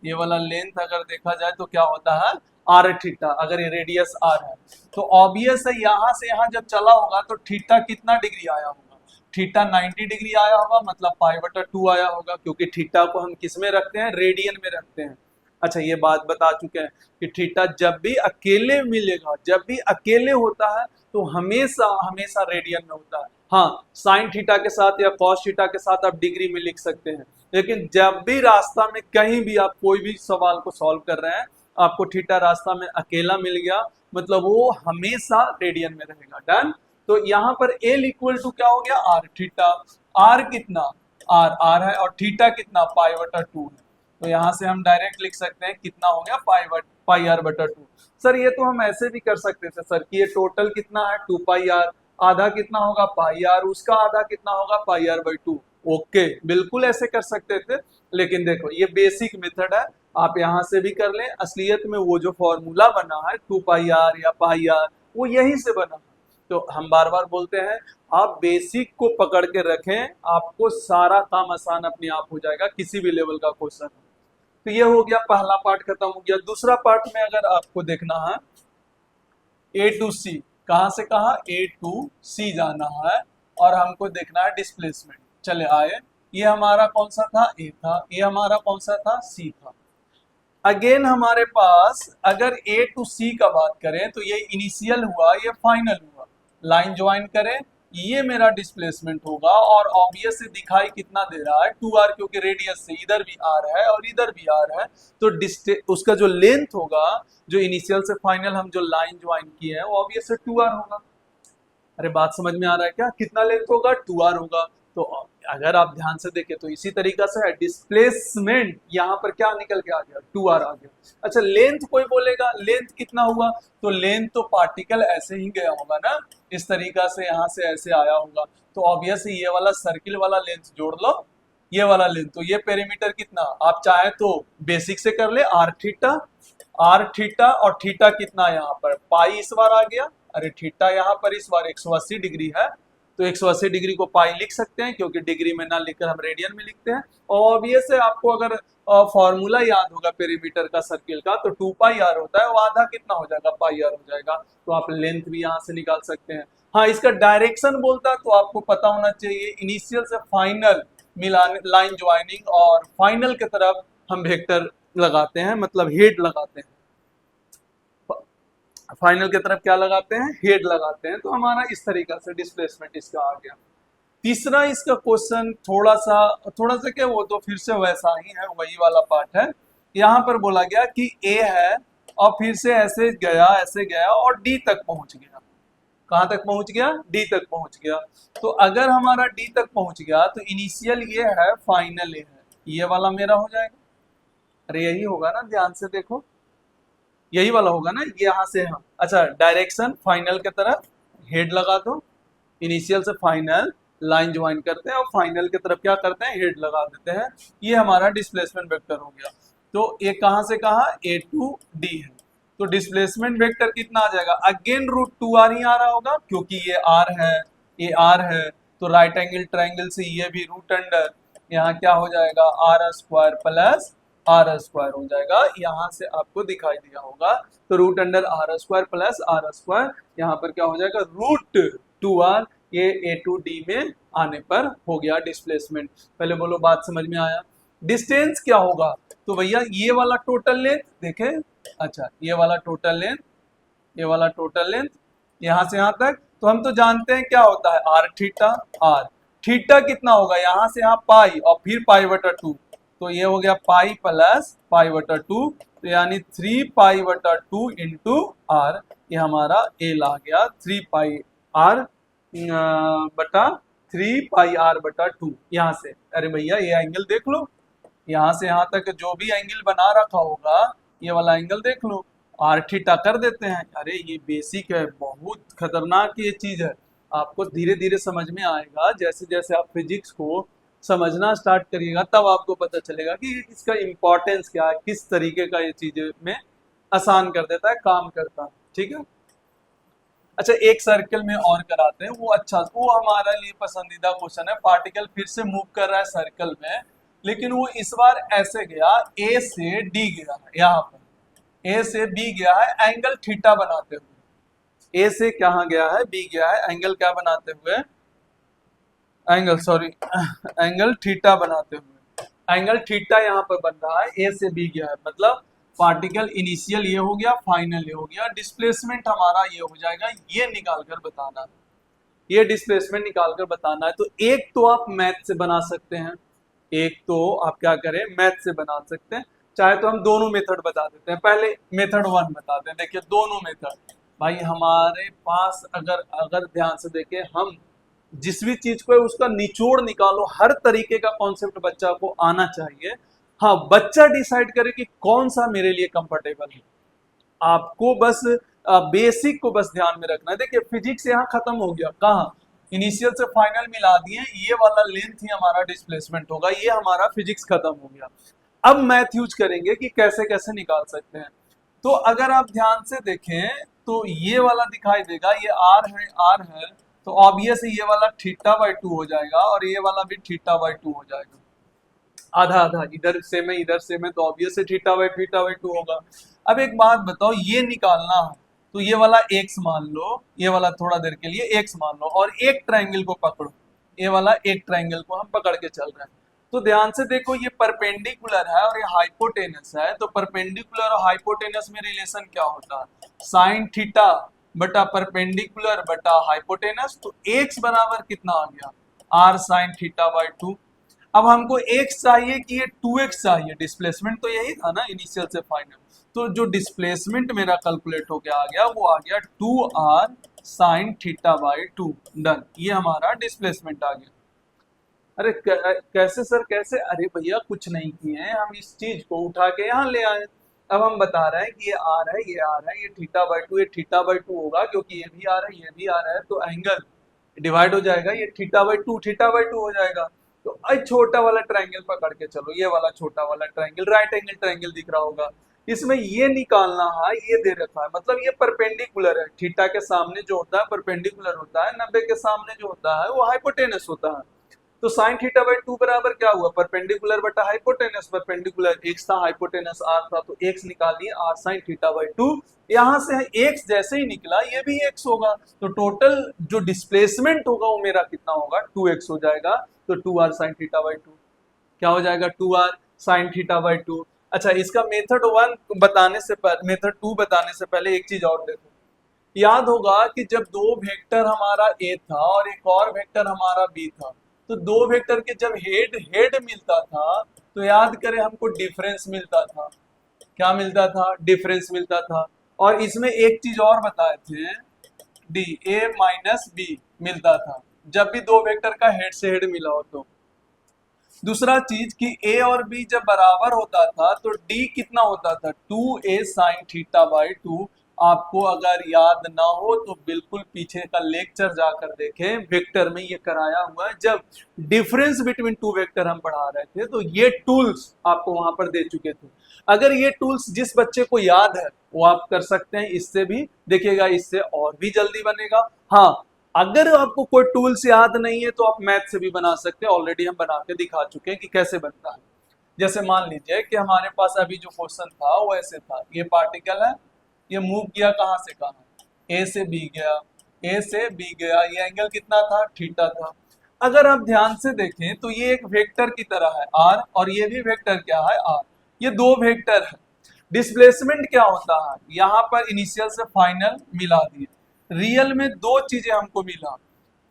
ये वाला लेंथ अगर देखा जाए तो क्या होता है, आर थीटा, अगर ये रेडियस आर है तो ऑब्वियस है यहाँ से यहाँ जब चला होगा तो थीटा कितना डिग्री आया होगा, थीटा 90 डिग्री आया होगा, मतलब π/2 आया होगा, क्योंकि थीटा को हम किस में रखते हैं, रेडियन में रखते हैं। अच्छा ये बात बता चुके हैं कि थीटा जब भी अकेले मिलेगा, जब भी अकेले होता है तो हमेशा हमेशा रेडियन में होता है। हाँ साइन थीटा के साथ या कॉस थीटा के साथ आप डिग्री में लिख सकते हैं, लेकिन जब भी रास्ता में कहीं भी आप कोई भी सवाल को सॉल्व कर रहे हैं, आपको थीटा रास्ता में अकेला मिल गया, मतलब वो हमेशा रेडियन में रहेगा। डन, तो यहाँ पर एल इक्वल टू क्या हो गया, आर थीटा। आर कितना, आर है, और थीटा कितना, π/2 है। तो यहाँ से हम डायरेक्ट लिख सकते हैं कितना हो गया, πr/2। सर ये तो हम ऐसे भी कर सकते थे सर कि ये टोटल कितना है 2πr, आधा कितना होगा πr, उसका आधा कितना होगा πr/2। ओके बिल्कुल ऐसे कर सकते थे, लेकिन देखो ये बेसिक मेथड है, आप यहाँ से भी कर लें। असलियत में वो जो फॉर्मूला बना है 2πr या πr, वो यहीं से बना है। तो हम बार बार बोलते हैं आप बेसिक को पकड़ के रखें, आपको सारा काम आसान अपने आप हो जाएगा, किसी भी लेवल का क्वेश्चन। तो ये हो गया, पहला पार्ट खत्म हो गया। दूसरा पार्ट में अगर आपको देखना है A to C, कहां से कहा, A to C जाना है और हमको देखना है डिस्प्लेसमेंट। चले आए, ये हमारा कौन सा था, A था, ये हमारा कौन सा था, C था। अगेन हमारे पास अगर A to C का बात करें तो ये इनिशियल हुआ, ये फाइनल हुआ, लाइन ज्वाइन करें, ये मेरा डिस्प्लेसमेंट होगा। और ऑब्वियस से दिखाई कितना दे रहा है, 2r, क्योंकि रेडियस से इधर भी r है और इधर भी r है, तो उसका जो लेंथ होगा, जो इनिशियल से फाइनल हम जो लाइन ज्वाइन किए हैं, वो ऑब्वियस से 2r होगा। अरे बात समझ में आ रहा है क्या, कितना लेंथ होगा, 2r होगा। तो अगर आप ध्यान से देखें तो इसी तरीका से है, डिस्प्लेसमेंट यहाँ पर क्या निकल के आ गया, 2r आ गया। अच्छा लेंथ कोई बोलेगा लेंथ कितना हुआ, तो लेंथ तो पार्टिकल ऐसे ही गया होगा ना, इस तरीका से यहाँ से ऐसे आया होगा, तो ऑब्वियसली ये वाला सर्किल वाला लेंथ जोड़ लो, ये वाला लेंथ, तो ये पेरीमीटर कितना, आप चाहे तो बेसिक से कर ले, आर थीटा और थीटा कितना यहाँ पर पाई इस बार आ गया, अरे थीटा यहाँ पर इस बार 180 डिग्री है, तो 180 डिग्री को पाई लिख सकते हैं, क्योंकि डिग्री में ना लिखकर हम रेडियन में लिखते हैं। और ऑब्वियस है आपको अगर फॉर्मूला याद होगा पेरीमीटर का सर्किल का, तो 2πr होता है, वो आधा कितना हो जाएगा, πr हो जाएगा। तो आप लेंथ भी यहाँ से निकाल सकते हैं। हाँ इसका डायरेक्शन बोलता तो आपको पता होना चाहिए, इनिशियल से फाइनल मिलाने, लाइन ज्वाइनिंग, और फाइनल की तरफ हम वेक्टर लगाते हैं, मतलब हेड लगाते हैं, फाइनल की तरफ क्या लगाते हैं, हेड लगाते हैं। तो हमारा इस तरीका से डिस्प्लेसमेंट इसका आ गया। तीसरा इसका क्वेश्चन थोड़ा सा क्या, वो तो फिर से वैसा ही है, वही वाला पार्ट है। यहाँ पर बोला गया कि ए है और फिर से ऐसे गया और डी तक पहुंच गया। कहां तक पहुंच गया, डी तक पहुंच गया। तो अगर हमारा डी तक पहुंच गया तो इनिशियल ये है, फाइनल ये है, ये वाला मेरा हो जाएगा। अरे यही होगा ना, ध्यान से देखो, यही वाला होगा ना, ये यहाँ से हम, अच्छा डायरेक्शन फाइनल की तरफ हेड लगा दो, इनिशियल से फाइनल लाइन ज्वाइन करते हैं और फाइनल की तरफ क्या करते हैं, हेड लगा देते हैं। ये हमारा डिस्प्लेसमेंट वेक्टर हो गया। तो ये कहाँ से कहाँ, ए टू डी है। तो डिस्प्लेसमेंट वेक्टर कितना आ जाएगा, अगेन रूट टू आर ही आ रहा होगा, क्योंकि ये आर है, ये आर है, तो राइट एंगल ट्राइंगल से ये भी रूट अंडर, यहाँ क्या हो जाएगा, R square plus R square हो जाएगा। यहाँ से आपको दिखाई दिया होगा, तो root under R square plus R square, यहाँ पर क्या हो जाएगा, रूट टू आर, ये ए टू डी में आने पर हो गया डिस्प्लेसमेंट। पहले बोलो बात समझ में आया। डिस्टेंस क्या होगा, तो भैया ये वाला टोटल लेंथ देखे, अच्छा ये वाला टोटल लेंथ, ये वाला टोटल लेंथ यहाँ से यहाँ तक, तो हम तो जानते हैं क्या होता है, आर थीटा, आर थीटा कितना होगा, यहाँ से यहाँ पाई और फिर पाई बटा टू, तो ये हो गया पाई प्लस पाई बटा टू, तो यानी 3 पाई बटा टू इंटू आर, ये हमारा एल आ गया, 3 पाई आर बटा 3 पाई आर बटा टू। यहाँ से अरे भैया ये एंगल देख लो, यहाँ से यहाँ तक जो भी एंगल बना रखा होगा, ये वाला एंगल देख लो, आर थीटा कर देते हैं। अरे ये बेसिक है, बहुत खतरनाक ये चीज है, आपको धीरे धीरे समझ में आएगा, जैसे जैसे आप फिजिक्स को समझना स्टार्ट करिएगा तब आपको पता चलेगा कि इसका इम्पोर्टेंस क्या है, किस तरीके का ये चीजें में आसान कर देता है, काम करता है। ठीक है, अच्छा एक सर्कल में और कराते हैं, वो अच्छा, वो हमारा लिए पसंदीदा क्वेश्चन है। पार्टिकल फिर से मूव कर रहा है सर्कल में, लेकिन वो इस बार ऐसे गया, ए से डी गया है, यहाँ पर ए से बी गया है एंगल थीटा बनाते हुए। ए से कहाँ गया है, बी गया है, एंगल क्या बनाते हुए, एंगल सॉरी एंगल थीटा बनाते हुए, एंगल थीटा यहाँ पर बन रहा है, ए से बी गया है, मतलब पार्टिकल इनिशियल ये हो गया, फाइनल ये हो गया, डिस्प्लेसमेंट हमारा ये हो जाएगा, ये निकाल कर बताना है, ये डिस्प्लेसमेंट निकाल कर बताना है। तो एक तो आप मैथ से बना सकते हैं, एक तो आप क्या करें, मैथ से बना सकते हैं, चाहे तो हम दोनों मेथड बता देते हैं। पहले मेथड 1 बताते हैं, देखिए दोनों मेथड भाई हमारे पास, अगर अगर ध्यान से देखें, हम जिस भी चीज को है उसका निचोड़ निकालो, हर तरीके का कॉन्सेप्ट बच्चा को आना चाहिए। हाँ, बच्चा डिसाइड करे कि कौन सा मेरे लिए कंफर्टेबल है, आपको बस बेसिक को बस ध्यान में रखना है। देखिए फिजिक्स यहाँ खत्म हो गया, कहाँ, इनिशियल से फाइनल मिला दिए, ये वाला लेंथ ही हमारा डिस्प्लेसमेंट होगा, ये हमारा फिजिक्स खत्म हो गया। अब मैथ यूज करेंगे कि कैसे कैसे निकाल सकते हैं। तो अगर आप ध्यान से देखें तो ये वाला दिखाई देगा, ये आर है, आर है, तो ऑब्वियस ये वाला थीटा बाई 2 हो जाएगा और ये वाला भी थीटा बाई 2 हो जाएगा, आधा आधा, इधर से में इधर से में, तो ऑब्वियस थीटा बाई 2 होगा। अब एक बात बताओ, ये निकालना है तो ये वाला एक्स मान लो, ये वाला थोड़ा देर के लिए एक्स मान लो, और एक ट्रायंगल को पकड़ो, ये वाला एक ट्रायंगल को हम पकड़ के चल रहे हैं। तो ध्यान से देखो, ये परपेंडिकुलर है और ये हाइपोटेनस है, तो परपेंडिकुलर और हाइपोटेनस में रिलेशन क्या होता है, साइन थीटा बटा परपेंडिकुलर बटा हाइपोटेनस, तो एक्स बराबर कितना आ गया, आर साइन थीटा बाई 2। अब हमको x चाहिए कि ये 2x चाहिए, डिस्प्लेसमेंट तो यही था ना इनिशियल से फाइनल, तो जो डिस्प्लेसमेंट मेरा कैलकुलेट हो गया आ गया, वो आ गया 2r sine theta by 2, done, ये हमारा डिस्प्लेसमेंट आ गया। अरे कैसे सर कैसे, अरे भैया कुछ नहीं किए हैं, हम इस चीज को उठा के यहाँ ले आए। अब हम बता रहे हैं कि ये आर है, ये आर है, ये थीटा बाई 2, ये थीटा बाई 2 होगा, क्योंकि ये भी आ रहा है, ये भी आ रहा है, तो एंगल डिवाइड हो जाएगा, ये थीटा बाई 2 थीटा बाई 2 हो जाएगा। तो छोटा वाला ट्रायंगल पकड़ के चलो, ये वाला छोटा वाला ट्रायंगल, राइट एंगल ट्रायंगल दिख रहा होगा, इसमें ये निकालना है, ये दे रखा है, मतलब ये परपेंडिकुलर है, थीटा के सामने जो होता है परपेंडिकुलर होता है, 90 के सामने जो होता है वो हाइपोटेनस होता है। तो साइन थीटा बाई 2 बराबर क्या हुआ, परपेंडिकुलर बटा हाइपोटेनस, परपेंडिकुलर एक्स था, हाइपोटेनस आर था, तो एक्स निकालिए, आर साइन थीटा बाई 2, यहाँ से एक्स जैसे ही निकला ये भी एक्स होगा, तो टोटल जो डिस्प्लेसमेंट होगा वो मेरा कितना होगा, 2x हो जाएगा, तो 2r साइन थीटा बाई 2 क्या हो जाएगा, 2r साइन थीटा बाई 2। अच्छा इसका मेथड 1 बताने से पहले, मेथड 2 बताने से पहले एक चीज और देखो, याद होगा कि जब दो वेक्टर हमारा ए था और एक और वेक्टर हमारा बी था, तो दो वेक्टर के जब हेड हेड मिलता था तो याद करें हमको डिफरेंस मिलता था, क्या मिलता था, डिफरेंस मिलता था। और इसमें एक चीज और बताए थे, डी ए माइनस बी मिलता था जब भी दो वेक्टर का हेड से हेड मिला हो। तो दूसरा चीज कि ए और बी जब बराबर होता था तो डी कितना होता था, 2a sin थीटा बाई 2। आपको अगर याद ना हो तो बिल्कुल पीछे का लेक्चर जाकर देखें, वेक्टर में ये कराया हुआ है। जब डिफरेंस बिटवीन टू वेक्टर हम पढ़ा रहे थे तो ये टूल्स आपको वहां पर दे चुके थे। अगर ये टूल्स जिस बच्चे को याद है वो आप कर सकते हैं, इससे भी देखिएगा, इससे और भी जल्दी बनेगा। हाँ, अगर आपको कोई टूल्स याद नहीं है तो आप मैथ से भी बना सकते हैं, ऑलरेडी हम बना के दिखा चुके हैं कि कैसे बनता है। जैसे मान लीजिए कि हमारे पास अभी जो क्वेश्चन था वो ऐसे था, ये पार्टिकल है, ये मूव किया कहाँ से कहाँ, ए से बी गया, ए से बी गया, ये एंगल कितना था, थीटा था। अगर आप ध्यान से देखें तो ये एक वेक्टर की तरह है आर, और ये भी वेक्टर क्या है आर, ये दो वेक्टर है। डिस्प्लेसमेंट क्या होता है, यहाँ पर इनिशियल से फाइनल मिला दिए, रियल में दो चीजें हमको मिला,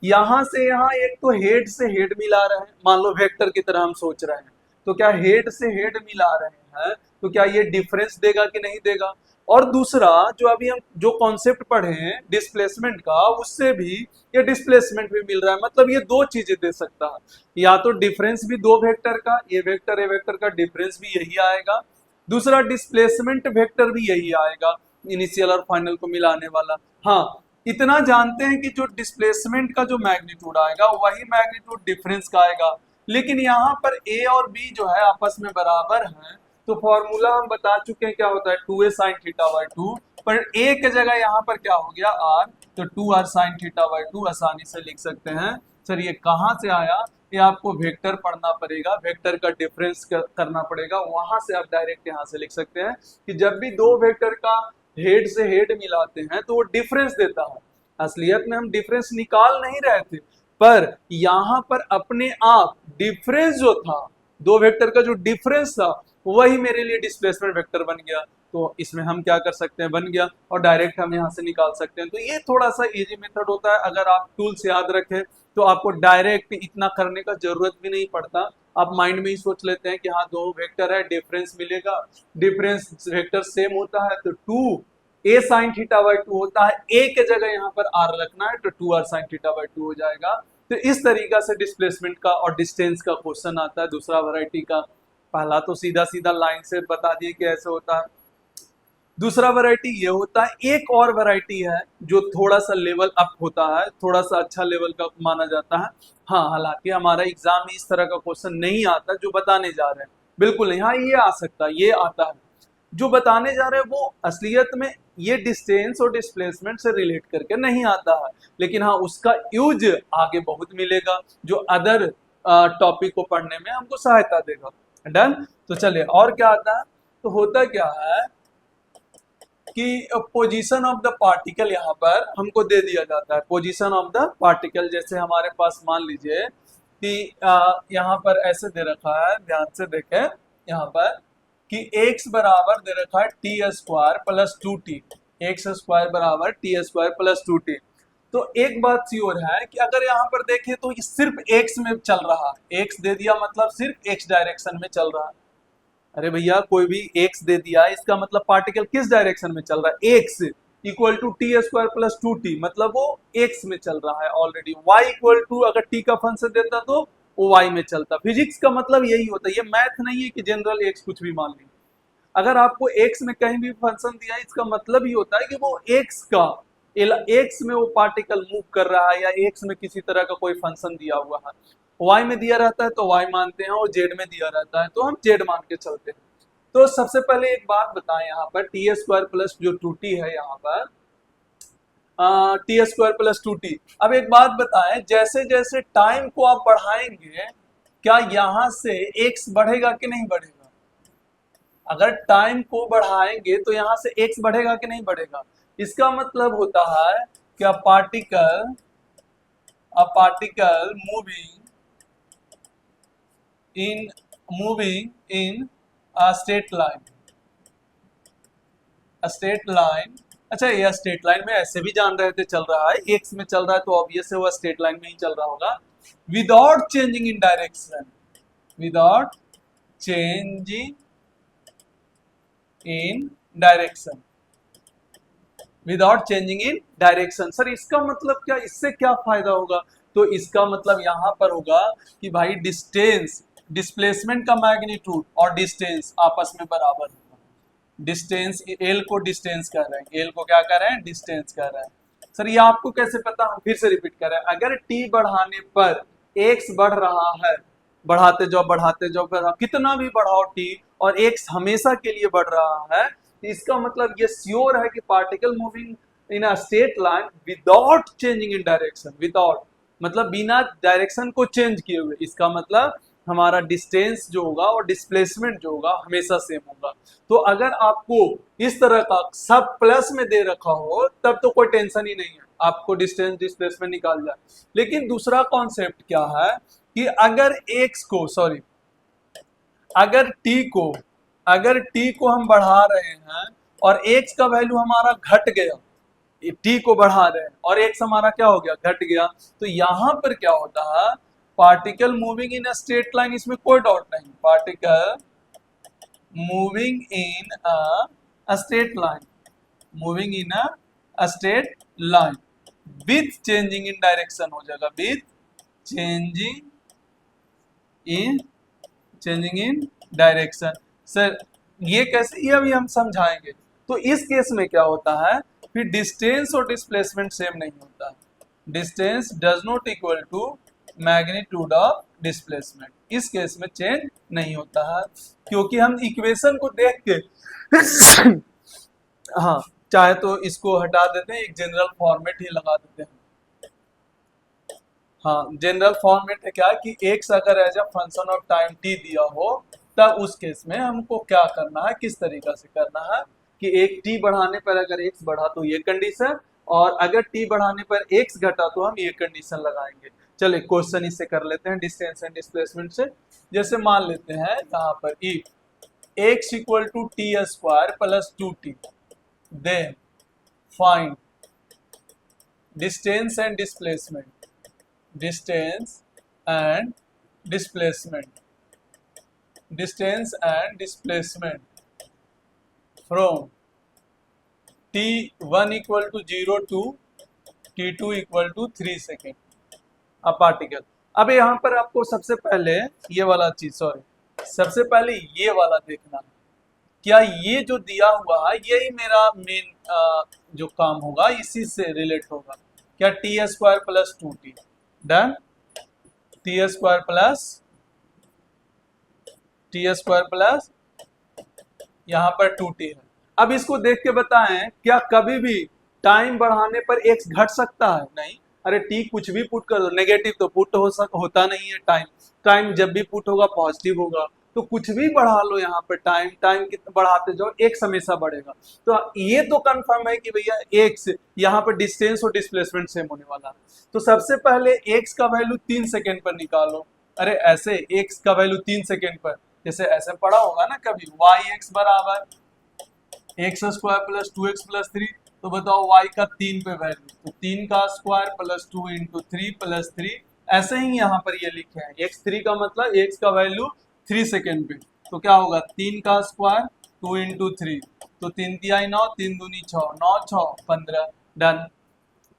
यहां से यहाँ एक तो हेड से हेड मिला रहे हैं, मान लो वेक्टर की तरह हम सोच रहे हैं, तो क्या हेड से हेड मिला रहे हैं तो क्या ये डिफरेंस देगा कि नहीं देगा। और दूसरा जो अभी हम जो कॉन्सेप्ट पढ़े हैं डिस्प्लेसमेंट का, उससे भी ये डिस्प्लेसमेंट भी मिल रहा है, मतलब ये दो चीजें दे सकता है, या तो डिफरेंस भी दो वेक्टर का, ये वेक्टर ए वेक्टर का डिफरेंस भी यही आएगा, दूसरा डिस्प्लेसमेंट वेक्टर भी यही आएगा, इनिशियल और फाइनल को मिलाने वाला। हाँ, इतना जानते हैं कि जो डिस्प्लेसमेंट का जो मैग्नीट्यूड आएगा वही मैग्नीट्यूड डिफरेंस का आएगा, लेकिन यहाँ पर ए और बी जो है आपस में बराबर हैं, तो फॉर्मूला हम बता चुके हैं क्या होता है, 2a sin थीटा बाई 2, पर ए की जगह यहाँ पर क्या हो गया आर, तो 2r sin थीटा बाई 2 आसानी से लिख सकते हैं। सर ये कहाँ से आया, ये आपको वेक्टर पढ़ना पड़ेगा, वेक्टर का डिफरेंस करना पड़ेगा, वहां से आप डायरेक्ट यहाँ से लिख सकते हैं कि जब भी दो वेक्टर का हेड से हेड मिलाते हैं तो वो डिफरेंस देता है। असलियत में हम डिफरेंस निकाल नहीं रहे थे, पर यहाँ पर अपने आप डिफरेंस जो था, दो वेक्टर का जो डिफरेंस था वही मेरे लिए डिस्प्लेसमेंट वेक्टर बन गया, तो इसमें हम क्या कर सकते हैं, बन गया, और डायरेक्ट हम यहाँ से निकाल सकते हैं। तो ये थोड़ा सा इजी मेथड होता है, अगर आप टूल्स याद रखें तो आपको डायरेक्ट इतना करने का जरूरत भी नहीं पड़ता, आप माइंड में ही सोच लेते हैं कि हाँ दो वेक्टर है, डिफरेंस मिलेगा, डिफरेंस वेक्टर सेम होता है तो 2a sin थीटा बाई 2 होता है, a के जगह यहाँ पर r रखना है तो 2r sin थीटा बाई 2 हो जाएगा। तो इस तरीका से डिस्प्लेसमेंट का और डिस्टेंस का क्वेश्चन आता है दूसरा वैरायटी का। पहला तो सीधा सीधा लाइन से बता दिए कि ऐसे होता है, दूसरा वैरायटी ये होता है, एक और वैरायटी है जो थोड़ा सा लेवल अप होता है, थोड़ा सा अच्छा लेवल का माना जाता है। हाँ, हालांकि हमारा एग्जाम में इस तरह का क्वेश्चन नहीं आता जो बताने जा रहे हैं, बिल्कुल नहीं, हाँ ये आ सकता है, ये आता है, जो बताने जा रहे हैं वो असलियत में ये डिस्टेंस और डिस्प्लेसमेंट से रिलेट करके नहीं आता है, लेकिन हाँ उसका यूज आगे बहुत मिलेगा जो अदर टॉपिक को पढ़ने में हमको सहायता देगा। डन, तो चलिए और क्या आता है, तो होता क्या है कि पोजीशन ऑफ द पार्टिकल यहाँ पर हमको दे दिया जाता है, पोजीशन ऑफ द पार्टिकल, जैसे हमारे पास मान लीजिए कि यहाँ पर ऐसे दे रखा है, ध्यान से देखें यहाँ पर कि x बराबर दे रखा है T square plus 2t, x square बराबर टी स्क्वायर प्लस 2t। तो एक बात श्योर है कि अगर यहाँ पर देखें तो सिर्फ x में चल रहा है, x दे दिया मतलब सिर्फ x डायरेक्शन में चल रहा है। अरे भैया कोई भी x दे दिया इसका मतलब पार्टिकल किस डायरेक्शन में चल रहा है, x equal to t square plus 2t, मतलब वो x में चल रहा है ऑलरेडी। y इक्वल टू अगर t का फंक्शन देता तो वो y में चलता। फिजिक्स का मतलब यही होता है, ये मैथ नहीं है कि जनरल x कुछ भी मान ली। अगर आपको x में कहीं भी फंक्शन दिया है इसका मतलब ही होता है कि वो x में वो पार्टिकल मूव कर रहा है, या x में किसी तरह का कोई फंक्शन दिया हुआ है, y में दिया रहता है तो y मानते हैं, और z में दिया रहता है तो हम z मान के चलते हैं। तो सबसे पहले एक बात बताएं, यहाँ पर टी स्क्वायर प्लस जो 2t है, यहाँ पर टी स्क्वायर प्लस 2t। अब एक बात बताएं, जैसे जैसे टाइम को आप बढ़ाएंगे क्या यहाँ से x बढ़ेगा कि नहीं बढ़ेगा, अगर टाइम को बढ़ाएंगे तो यहाँ से x बढ़ेगा कि नहीं बढ़ेगा। इसका मतलब होता है कि a particle moving in a straight line। अच्छा, ये स्ट्रेट लाइन में ऐसे भी जान रहे थे चल रहा है, x में चल रहा है तो ऑब्वियस है वो स्ट्रेट लाइन में ही चल रहा होगा, without changing in direction, without changing in direction, without changing in direction. Sir इसका मतलब क्या, इससे क्या फायदा होगा, तो इसका मतलब यहाँ पर होगा कि भाई डिस्टेंस डिस्प्लेसमेंट का मैग्नीट्यूड और डिस्टेंस आपस में बराबर होगा। डिस्टेंस एल को डिस्टेंस कर रहे हैं, एल को क्या कर रहे हैं, डिस्टेंस कर रहे हैं। सर ये आपको कैसे पता, हम फिर से रिपीट कर रहे हैं। अगर टी बढ़ाने पर एक्स बढ़ रहा है, बढ़ाते जाओ कितना भी बढ़ाओ टी और एक्स हमेशा के लिए बढ़ रहा है, तो इसका मतलब ये श्योर है कि particle moving in a straight line without changing in direction, without मतलब बिना डायरेक्शन को चेंज किए हुए, इसका मतलब हमारा डिस्टेंस जो होगा और डिस्प्लेसमेंट जो होगा हमेशा सेम होगा। तो अगर आपको इस तरह का सब प्लस में दे रखा हो तब तो कोई टेंशन ही नहीं है, आपको डिस्टेंस डिस्प्लेसमेंट निकाल जाए। लेकिन दूसरा कॉन्सेप्ट क्या है कि अगर एक्स को सॉरी अगर टी को हम बढ़ा रहे हैं और एक्स का वैल्यू हमारा घट गया, टी को बढ़ा रहे हैं और एक्स हमारा क्या हो गया, घट गया, तो यहां पर क्या होता है, particle moving in a straight line, इसमें कोई डाउट नहीं, particle moving in a straight line, moving in a straight line with changing in direction हो जाएगा, with changing in direction. Sir ये कैसे, ये अभी हम समझाएंगे। तो इस केस में क्या होता है, फिर डिस्टेंस और डिस्प्लेसमेंट सेम नहीं होता, distance does not equal to magnitude of displacement, इस केस में चेंज नहीं होता है, क्योंकि हम इक्वेशन को देख के हाँ चाहे तो इसको हटा देते हैं, एक जनरल फॉर्मेट ही लगा देते हैं। हाँ जनरल फॉर्मेट है क्या कि एक्स अगर as a function of time t दिया हो, तब उस केस में हमको क्या करना है, किस तरीका से करना है कि एक टी बढ़ाने पर अगर एक्स बढ़ा तो ये कंडीशन, और अगर टी बढ़ाने पर एक्स घटा तो हम ये कंडीशन लगाएंगे। चलिए क्वेश्चन इससे कर लेते हैं डिस्टेंस एंड डिस्प्लेसमेंट से। जैसे मान लेते हैं यहाँ पर if x equal to t square plus 2t, then find distance and displacement, distance and displacement from t1 equal to 0 to t2 equal to 3 second a particle. अब यहाँ पर आपको सबसे पहले ये वाला चीज सबसे पहले ये वाला देखना है, क्या ये जो दिया हुआ है यही मेरा मेन जो काम होगा, इसी से रिलेट होगा क्या, T square plus 2t, done, T square plus यहाँ पर 2t है। अब इसको देख के बताएं क्या कभी भी टाइम बढ़ाने पर x घट सकता है, नहीं, अरे t कुछ भी पुट कर दो, नेगेटिव तो पुट होता नहीं है, टाइम जब भी पुट होगा पॉजिटिव होगा, तो कुछ भी बढ़ा लो यहाँ पर, टाइम कितना बढ़ाते जाओ x हमेशा बढ़ेगा। तो ये तो कंफर्म है कि भैया x यहाँ पर डिस्टेंस और डिस्प्लेसमेंट सेम होने वाला है। तो सबसे पहले x का वैल्यू 3 सेकेंड पर निकालो। अरे ऐसे x का वैल्यू 3 सेकेंड पर, जैसे ऐसे पढ़ा होगा ना कभी, yx बराबर x square plus 2x plus 3, तो बताओ y का 3 पे वैल्यू, तो 3 का स्क्वायर प्लस 2 इंटू 3 प्लस 3, ऐसे ही यहाँ पर ये लिखे हैं x3 का मतलब x का वैल्यू 3 सेकेंड पे, तो क्या होगा 3 का स्क्वायर 2 इंटू 3, तो 3 तिया 9, 3 दूनी 6, 9 6 15, डन,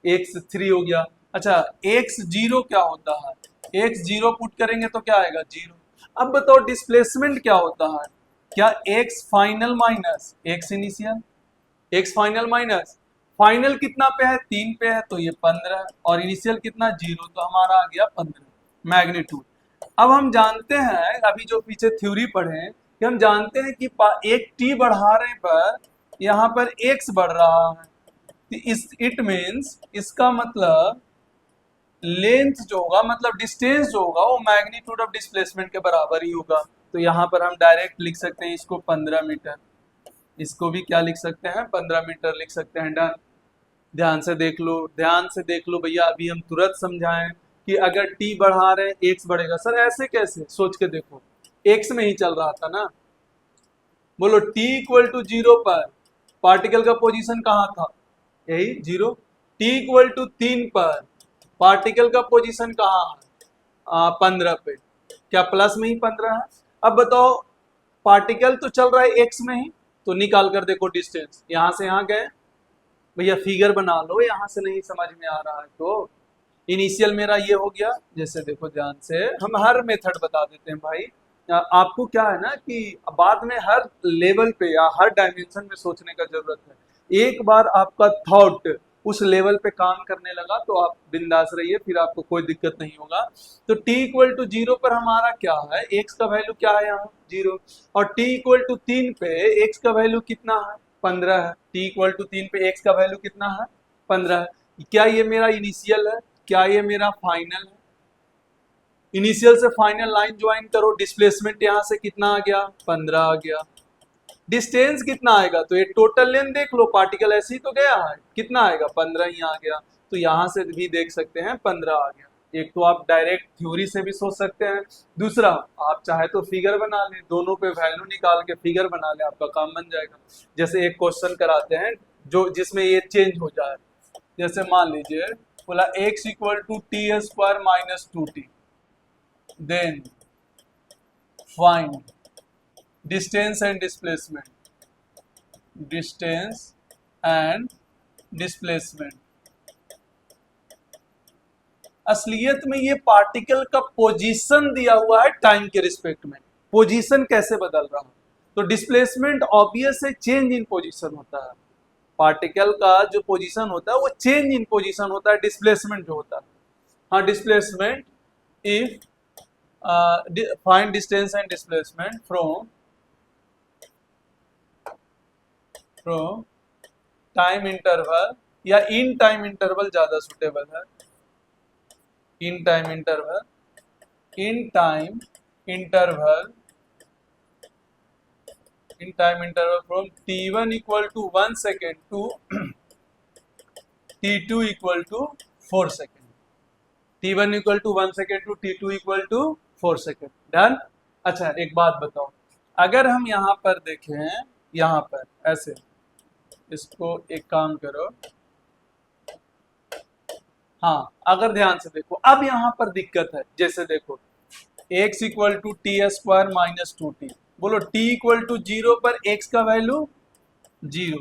x3 हो गया। अच्छा x0 क्या होता है, x0 पुट करेंगे तो क्या आएगा 0। अब बताओ डिस्प्लेसमेंट क्या होता है, क्या x final minus x initial, x final minus final कितना पे है 3 पे है, तो ये 15, और इनिशियल कितना 0, तो हमारा आ गया 15 मैग्नीट्यूड। अब हम जानते हैं, अभी जो पीछे थ्योरी पढ़े कि हम जानते हैं कि एक t बढ़ाने पर यहाँ पर x बढ़ रहा है, इट मीन्स इसका मतलब लेंथ जो होगा, मतलब डिस्टेंस जो होगा वो मैग्नीट्यूड ऑफ डिस्प्लेसमेंट के बराबर ही होगा। तो यहाँ पर हम डायरेक्ट लिख सकते हैं इसको 15 मीटर, इसको भी क्या लिख सकते हैं 15 मीटर लिख सकते हैं, डन। ध्यान से देख लो भैया, अभी हम तुरंत समझाएं कि अगर t बढ़ा रहे हैं x बढ़ेगा। सर ऐसे कैसे, सोच के देखो, x में ही चल रहा था ना, बोलो t इक्वल टू 0 पर पार्टिकल का पोजीशन कहाँ था, यही 0, t इक्वल टू 3 पर पार्टिकल का पोजीशन कहाँ है 15 पे, क्या प्लस में ही 15 है। अब बताओ पार्टिकल तो चल रहा है एक्स में ही, तो निकाल कर देखो डिस्टेंस, यहां से यहां गए, भैया फिगर बना लो, यहां से नहीं समझ में आ रहा है तो इनिशियल मेरा ये हो गया, जैसे देखो ध्यान से हम हर मेथड बता देते हैं भाई। आपको क्या है ना कि बाद में हर लेवल पे या हर डायमेंशन में सोचने का जरूरत है। एक बार आपका थॉट उस लेवल पे काम करने लगा तो आप बिंदास रहिए, फिर आपको कोई दिक्कत नहीं होगा। तो t इक्वल टू 0 पर हमारा क्या है, x का वैल्यू क्या है यहाँ 0, और t इक्वल टू 3 पे x का वैल्यू कितना है 15 है। t इक्वल टू 3 पे x का वैल्यू कितना है 15 है। क्या ये मेरा इनिशियल है, क्या ये मेरा फाइनल है? इनिशियल से फाइनल लाइन ज्वाइन करो, डिस्प्लेसमेंट यहाँ से कितना आ गया 15 आ गया। डिस्टेंस कितना आएगा, तो ये टोटल लेंथ देख लो, पार्टिकल ऐसे ही तो गया है, कितना आएगा 15 ही आ गया। तो यहाँ से भी देख सकते हैं 15 आ गया। एक तो आप डायरेक्ट थ्योरी से भी सोच सकते हैं, दूसरा आप चाहे तो फिगर बना लें, दोनों पे वैल्यू निकाल के फिगर बना लें, आपका काम बन जाएगा। जैसे एक क्वेश्चन कराते हैं जो जिसमें ये चेंज हो जाए, जैसे मान लीजिए बोला x equal to t square minus 2t, then find distance and displacement, distance and displacement. असलियत में ये पार्टिकल का पोजीशन दिया हुआ है टाइम के रिस्पेक्ट में, पोजीशन कैसे बदल रहा है। तो डिस्प्लेसमेंट ऑब्वियस है चेंज इन पोजीशन होता है, पार्टिकल का जो पोजीशन होता है वो चेंज इन पोजीशन होता है, डिस्प्लेसमेंट जो होता है। हाँ, displacement if find distance and displacement from time interval, या इन टाइम इंटरवल ज्यादा सुटेबल है, in time interval, in time interval, in time interval from t1 equal to 1 second to t2 equal to 4 second, t1 equal to 1 second to t2 equal to 4 second. Done. अच्छा एक बात बताओ, अगर हम यहाँ पर देखें, यहाँ पर ऐसे, इसको एक काम करो, हाँ अगर ध्यान से देखो, अब यहाँ पर दिक्कत है, जैसे देखो x equal to t square minus 2t, बोलो t इक्वल टू 0 पर x का वैल्यू 0,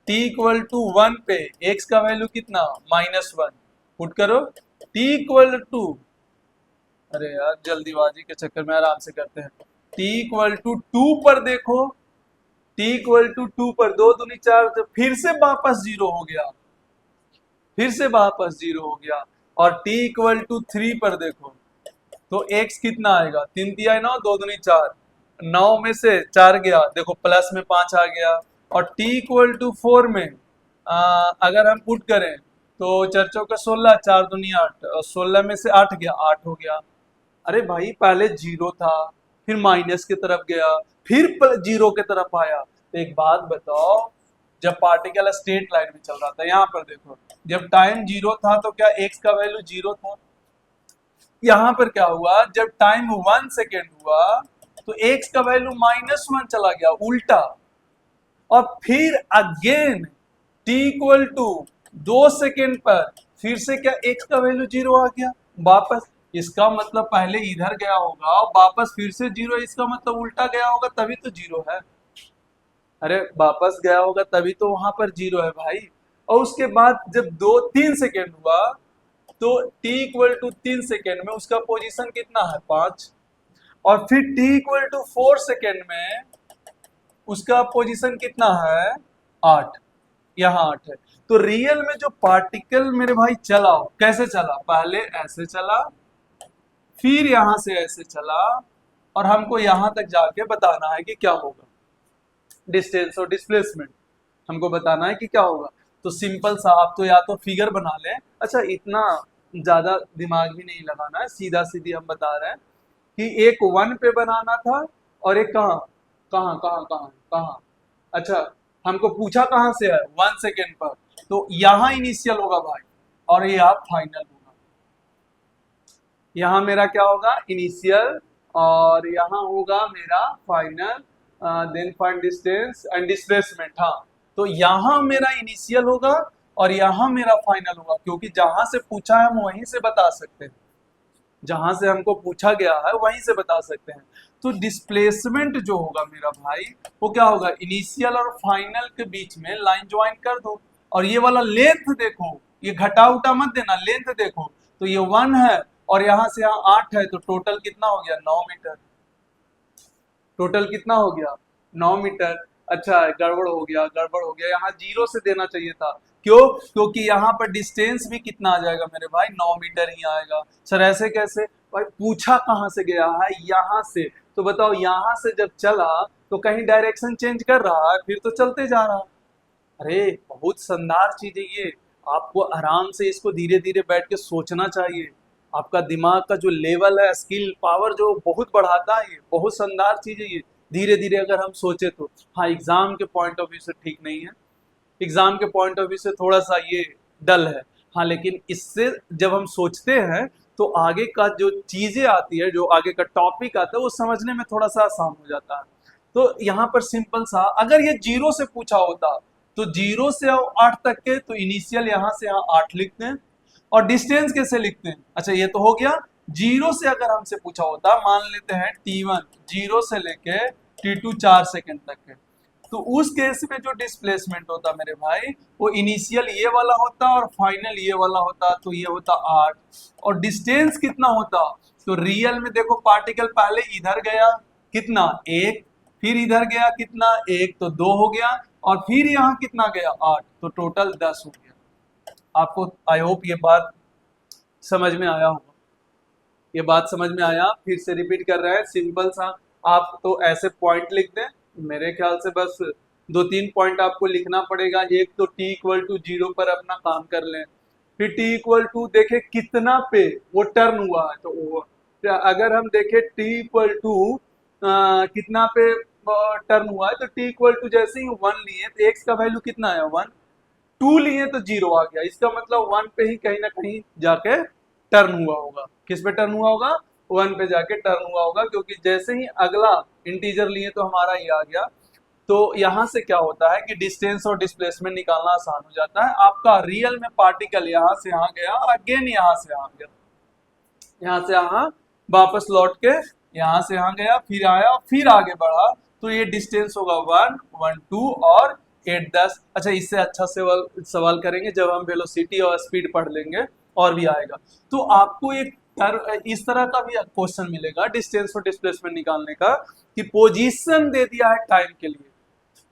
t इक्वल टू 1 पे x का वैल्यू कितना -1, पुट करो t इक्वल टू, अरे यार जल्दीबाजी के चक्कर में आराम से करते हैं, t इक्वल टू 2 पर देखो, t इक्वल टू 2 पर 2 दूनी 4, तो फिर से वापस 0 हो गया, फिर से वापस 0 हो गया। और t इक्वल टू 3 पर देखो तो x कितना आएगा, 3 तिया 9, 2 दूनी 4, 9 में से 4 गया, देखो प्लस में 5 आ गया। और t इक्वल टू 4 में अगर हम पुट करें तो 4 चौका 16, 4 दूनी 8, और 16 में से 8 गया, 8 हो गया। अरे भाई पहले 0 था, फिर माइनस की तरफ गया, फिर 0 की तरफ आया। तो एक बात बताओ, जब पार्टिकल स्ट्रेट लाइन में चल रहा था, यहाँ पर देखो जब टाइम 0 था तो क्या x का वैल्यू 0 था? यहाँ पर क्या हुआ, जब टाइम 1 सेकेंड हुआ तो x का वैल्यू -1 चला गया, उल्टा। और फिर again t equal to 2 second पर फिर से क्या x का वैल्यू 0 आ गया वापस। इसका मतलब पहले इधर गया होगा वापस फिर से 0, इसका मतलब उल्टा गया होगा तभी तो 0 है। अरे वापस गया होगा तभी तो वहां पर 0 है भाई। और उसके बाद जब 2-3 सेकेंड हुआ तो t इक्वल टू 3 सेकेंड में उसका पोजीशन कितना है 5, और फिर t इक्वल टू 4 सेकेंड में उसका पोजीशन कितना है 8, यहाँ 8 है। तो रियल में जो पार्टिकल मेरे भाई चला कैसे चला, पहले ऐसे चला, फिर यहां से ऐसे चला, और हमको यहां तक जाके बताना है कि क्या होगा, डिस्टेंस और डिस्प्लेसमेंट हमको बताना है कि क्या होगा। तो सिंपल सा आप तो या तो फिगर बना लें, अच्छा इतना ज्यादा दिमाग भी नहीं लगाना है, सीधा सीधी हम बता रहे हैं कि एक 1 पे बनाना था और एक कहाँ कहाँ कहाँ कहाँ कहाँ, अच्छा हमको पूछा कहाँ से है 1 सेकेंड पर, तो यहाँ इनिशियल होगा भाई और ये आप फाइनल होगा। यहाँ मेरा क्या होगा इनिशियल और यहाँ होगा मेरा final, then find distance and displacement. हाँ तो यहाँ मेरा इनिशियल होगा और यहाँ मेरा फाइनल होगा, क्योंकि जहां से पूछा है हम वहीं से बता सकते हैं, जहां से हमको पूछा गया है वहीं से बता सकते हैं। तो डिस्प्लेसमेंट जो होगा मेरा भाई वो क्या होगा, इनिशियल और फाइनल के बीच में लाइन ज्वाइन कर दो, और ये वाला लेंथ देखो ये घटा उटा मत देना, लेंथ देखो तो ये 1 है और यहां से यहाँ 8 है, तो टोटल कितना हो गया 9 मीटर। टोटल कितना हो गया 9 मीटर। अच्छा गड़बड़ हो गया, गड़बड़ हो गया, यहाँ 0 से देना चाहिए था। क्यों? क्योंकि यहाँ पर डिस्टेंस भी कितना आ जाएगा मेरे भाई, 9 मीटर ही आएगा। सर ऐसे कैसे? भाई पूछा कहाँ से गया है, यहाँ से। तो बताओ यहाँ से जब चला तो कहीं डायरेक्शन चेंज कर रहा है, फिर तो चलते जा रहा है। अरे बहुत शानदार चीज है ये, आपको आराम से इसको धीरे धीरे बैठ के सोचना चाहिए। आपका दिमाग का जो लेवल है, स्किल पावर जो बहुत बढ़ाता है, ये बहुत शानदार चीज है ये। धीरे धीरे अगर हम सोचे तो हाँ, एग्जाम के पॉइंट ऑफ व्यू से ठीक नहीं है, एग्जाम के पॉइंट ऑफ व्यू से थोड़ा सा ये डल है। हाँ लेकिन इससे जब हम सोचते हैं तो आगे का जो चीजें आती है, जो आगे का टॉपिक आता है, वो समझने में थोड़ा सा आसान हो जाता है। तो यहाँ पर सिंपल सा, अगर ये 0 से पूछा होता तो 0 से 8 तक के, तो इनिशियल यहाँ से यहाँ 8 लिखते हैं। और डिस्टेंस कैसे लिखते हैं? अच्छा ये तो हो गया। 0 से अगर हमसे पूछा होता, मान लेते हैं T1 0 से लेके T2 4 सेकंड तक है, तो उस केस में जो डिस्प्लेसमेंट होता मेरे भाई, वो इनिशियल ये वाला होता और फाइनल ये वाला होता, तो ये होता 8। और डिस्टेंस कितना होता? तो रियल में देखो, पार्टिकल पहले इधर गया कितना 1, फिर इधर गया कितना 1, तो 2 हो गया, और फिर यहाँ कितना गया 8, तो टोटल 10 हो गया। आपको आई होप ये बात समझ में आया होगा, ये बात समझ में आया। फिर से रिपीट कर रहे हैं, सिंपल सा। आप तो ऐसे पॉइंट लिख दें, मेरे ख्याल से बस 2-3 पॉइंट आपको लिखना पड़ेगा। एक तो t=0 पर अपना काम कर लें, फिर t= देखे कितना पे वो टर्न हुआ है, तो वो अगर हम देखें t= कितना पे टर्न हुआ है, तो t= जैसे ही 1 लिए तो x का वैल्यू कितना है 1, 2 लिए तो 0 आ गया। इसका मतलब 1 पे ही कहीं ना कहीं जाके टर्न हुआ होगा। किस पे टर्न हुआ होगा? 1 पे जाके टर्न हुआ होगा, क्योंकि जैसे ही अगला इंटीजर लिए तो हमारा ये आ गया। तो यहाँ से क्या होता है कि डिस्टेंस और डिस्प्लेसमेंट निकालना आसान हो जाता है। आपका रियल में पार्टिकल यहाँ से यहाँ गया और अगेन यहाँ से यहाँ गया, यहाँ से यहाँ वापस लौट के यहाँ से यहाँ गया, फिर आया, फिर आगे बढ़ा, तो ये डिस्टेंस होगा 1, 1, 2 और 8, 10। अच्छा इससे अच्छा सवाल करेंगे जब हम वेलोसिटी और स्पीड पढ़ लेंगे, और भी आएगा। तो आपको एक इस तरह का भी क्वेश्चन मिलेगा डिस्टेंस और डिस्प्लेसमेंट निकालने का, कि पोजीशन दे दिया है टाइम के लिए,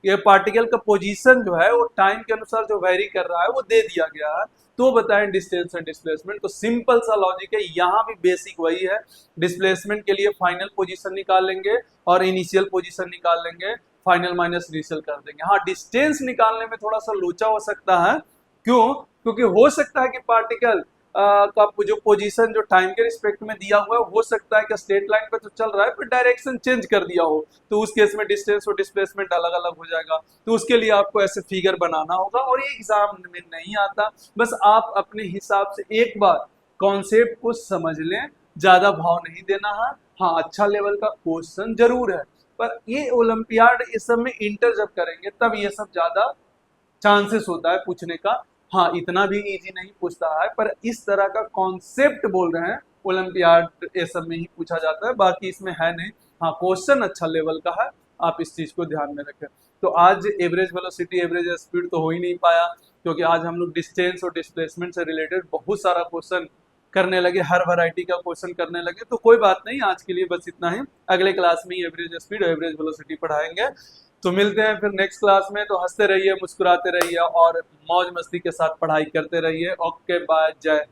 ये पार्टिकल का पोजीशन जो है वो टाइम के अनुसार जो वेरी कर रहा है वो दे दिया गया है, तो बताएं डिस्टेंस एंड डिस्प्लेसमेंट। तो सिंपल सा लॉजिक है, यहाँ भी बेसिक वही है। डिस्प्लेसमेंट के लिए फाइनल पोजीशन निकाल लेंगे और इनिशियल पोजीशन निकाल लेंगे, फाइनल माइनस इनिशियल कर देंगे। हाँ डिस्टेंस निकालने में थोड़ा सा लोचा हो सकता है। क्यों? क्योंकि हो सकता है कि पार्टिकल का जो पोजीशन जो टाइम के रिस्पेक्ट में दिया हुआ है, हो सकता है कि स्ट्रेट लाइन पे तो चल रहा है पर डायरेक्शन चेंज कर दिया हो, तो उस केस में डिस्टेंस और डिस्प्लेसमेंट अलग अलग हो जाएगा। तो उसके लिए आपको ऐसे फिगर बनाना होगा, और ये एग्जाम में नहीं आता। बस आप अपने हिसाब से एक बार कॉन्सेप्ट को समझ लें, ज्यादा भाव नहीं देना है। हाँ अच्छा लेवल का क्वेश्चन जरूर है, पर ये ओलंपियाड इस सब में इंटर जब करेंगे तब ये सब ज्यादा चांसेस होता है पूछने का। हाँ इतना भी इजी नहीं पूछता है, पर इस तरह का कॉन्सेप्ट बोल रहे हैं ओलंपियाड ये सब में ही पूछा जाता है, बाकी इसमें है नहीं। हाँ क्वेश्चन अच्छा लेवल का है, आप इस चीज को ध्यान में रखें। तो आज एवरेज वेलोसिटी एवरेज स्पीड तो हो ही नहीं पाया, क्योंकि आज हम लोग डिस्टेंस और डिस्प्लेसमेंट से रिलेटेड बहुत सारा क्वेश्चन करने लगे, हर वैरायटी का क्वेश्चन करने लगे। तो कोई बात नहीं, आज के लिए बस इतना ही। अगले क्लास में ही एवरेज स्पीड और एवरेज वेलोसिटी पढ़ाएंगे। तो मिलते हैं फिर नेक्स्ट क्लास में। तो हंसते रहिए, मुस्कुराते रहिए और मौज मस्ती के साथ पढ़ाई करते रहिए। ओके बाय, जय।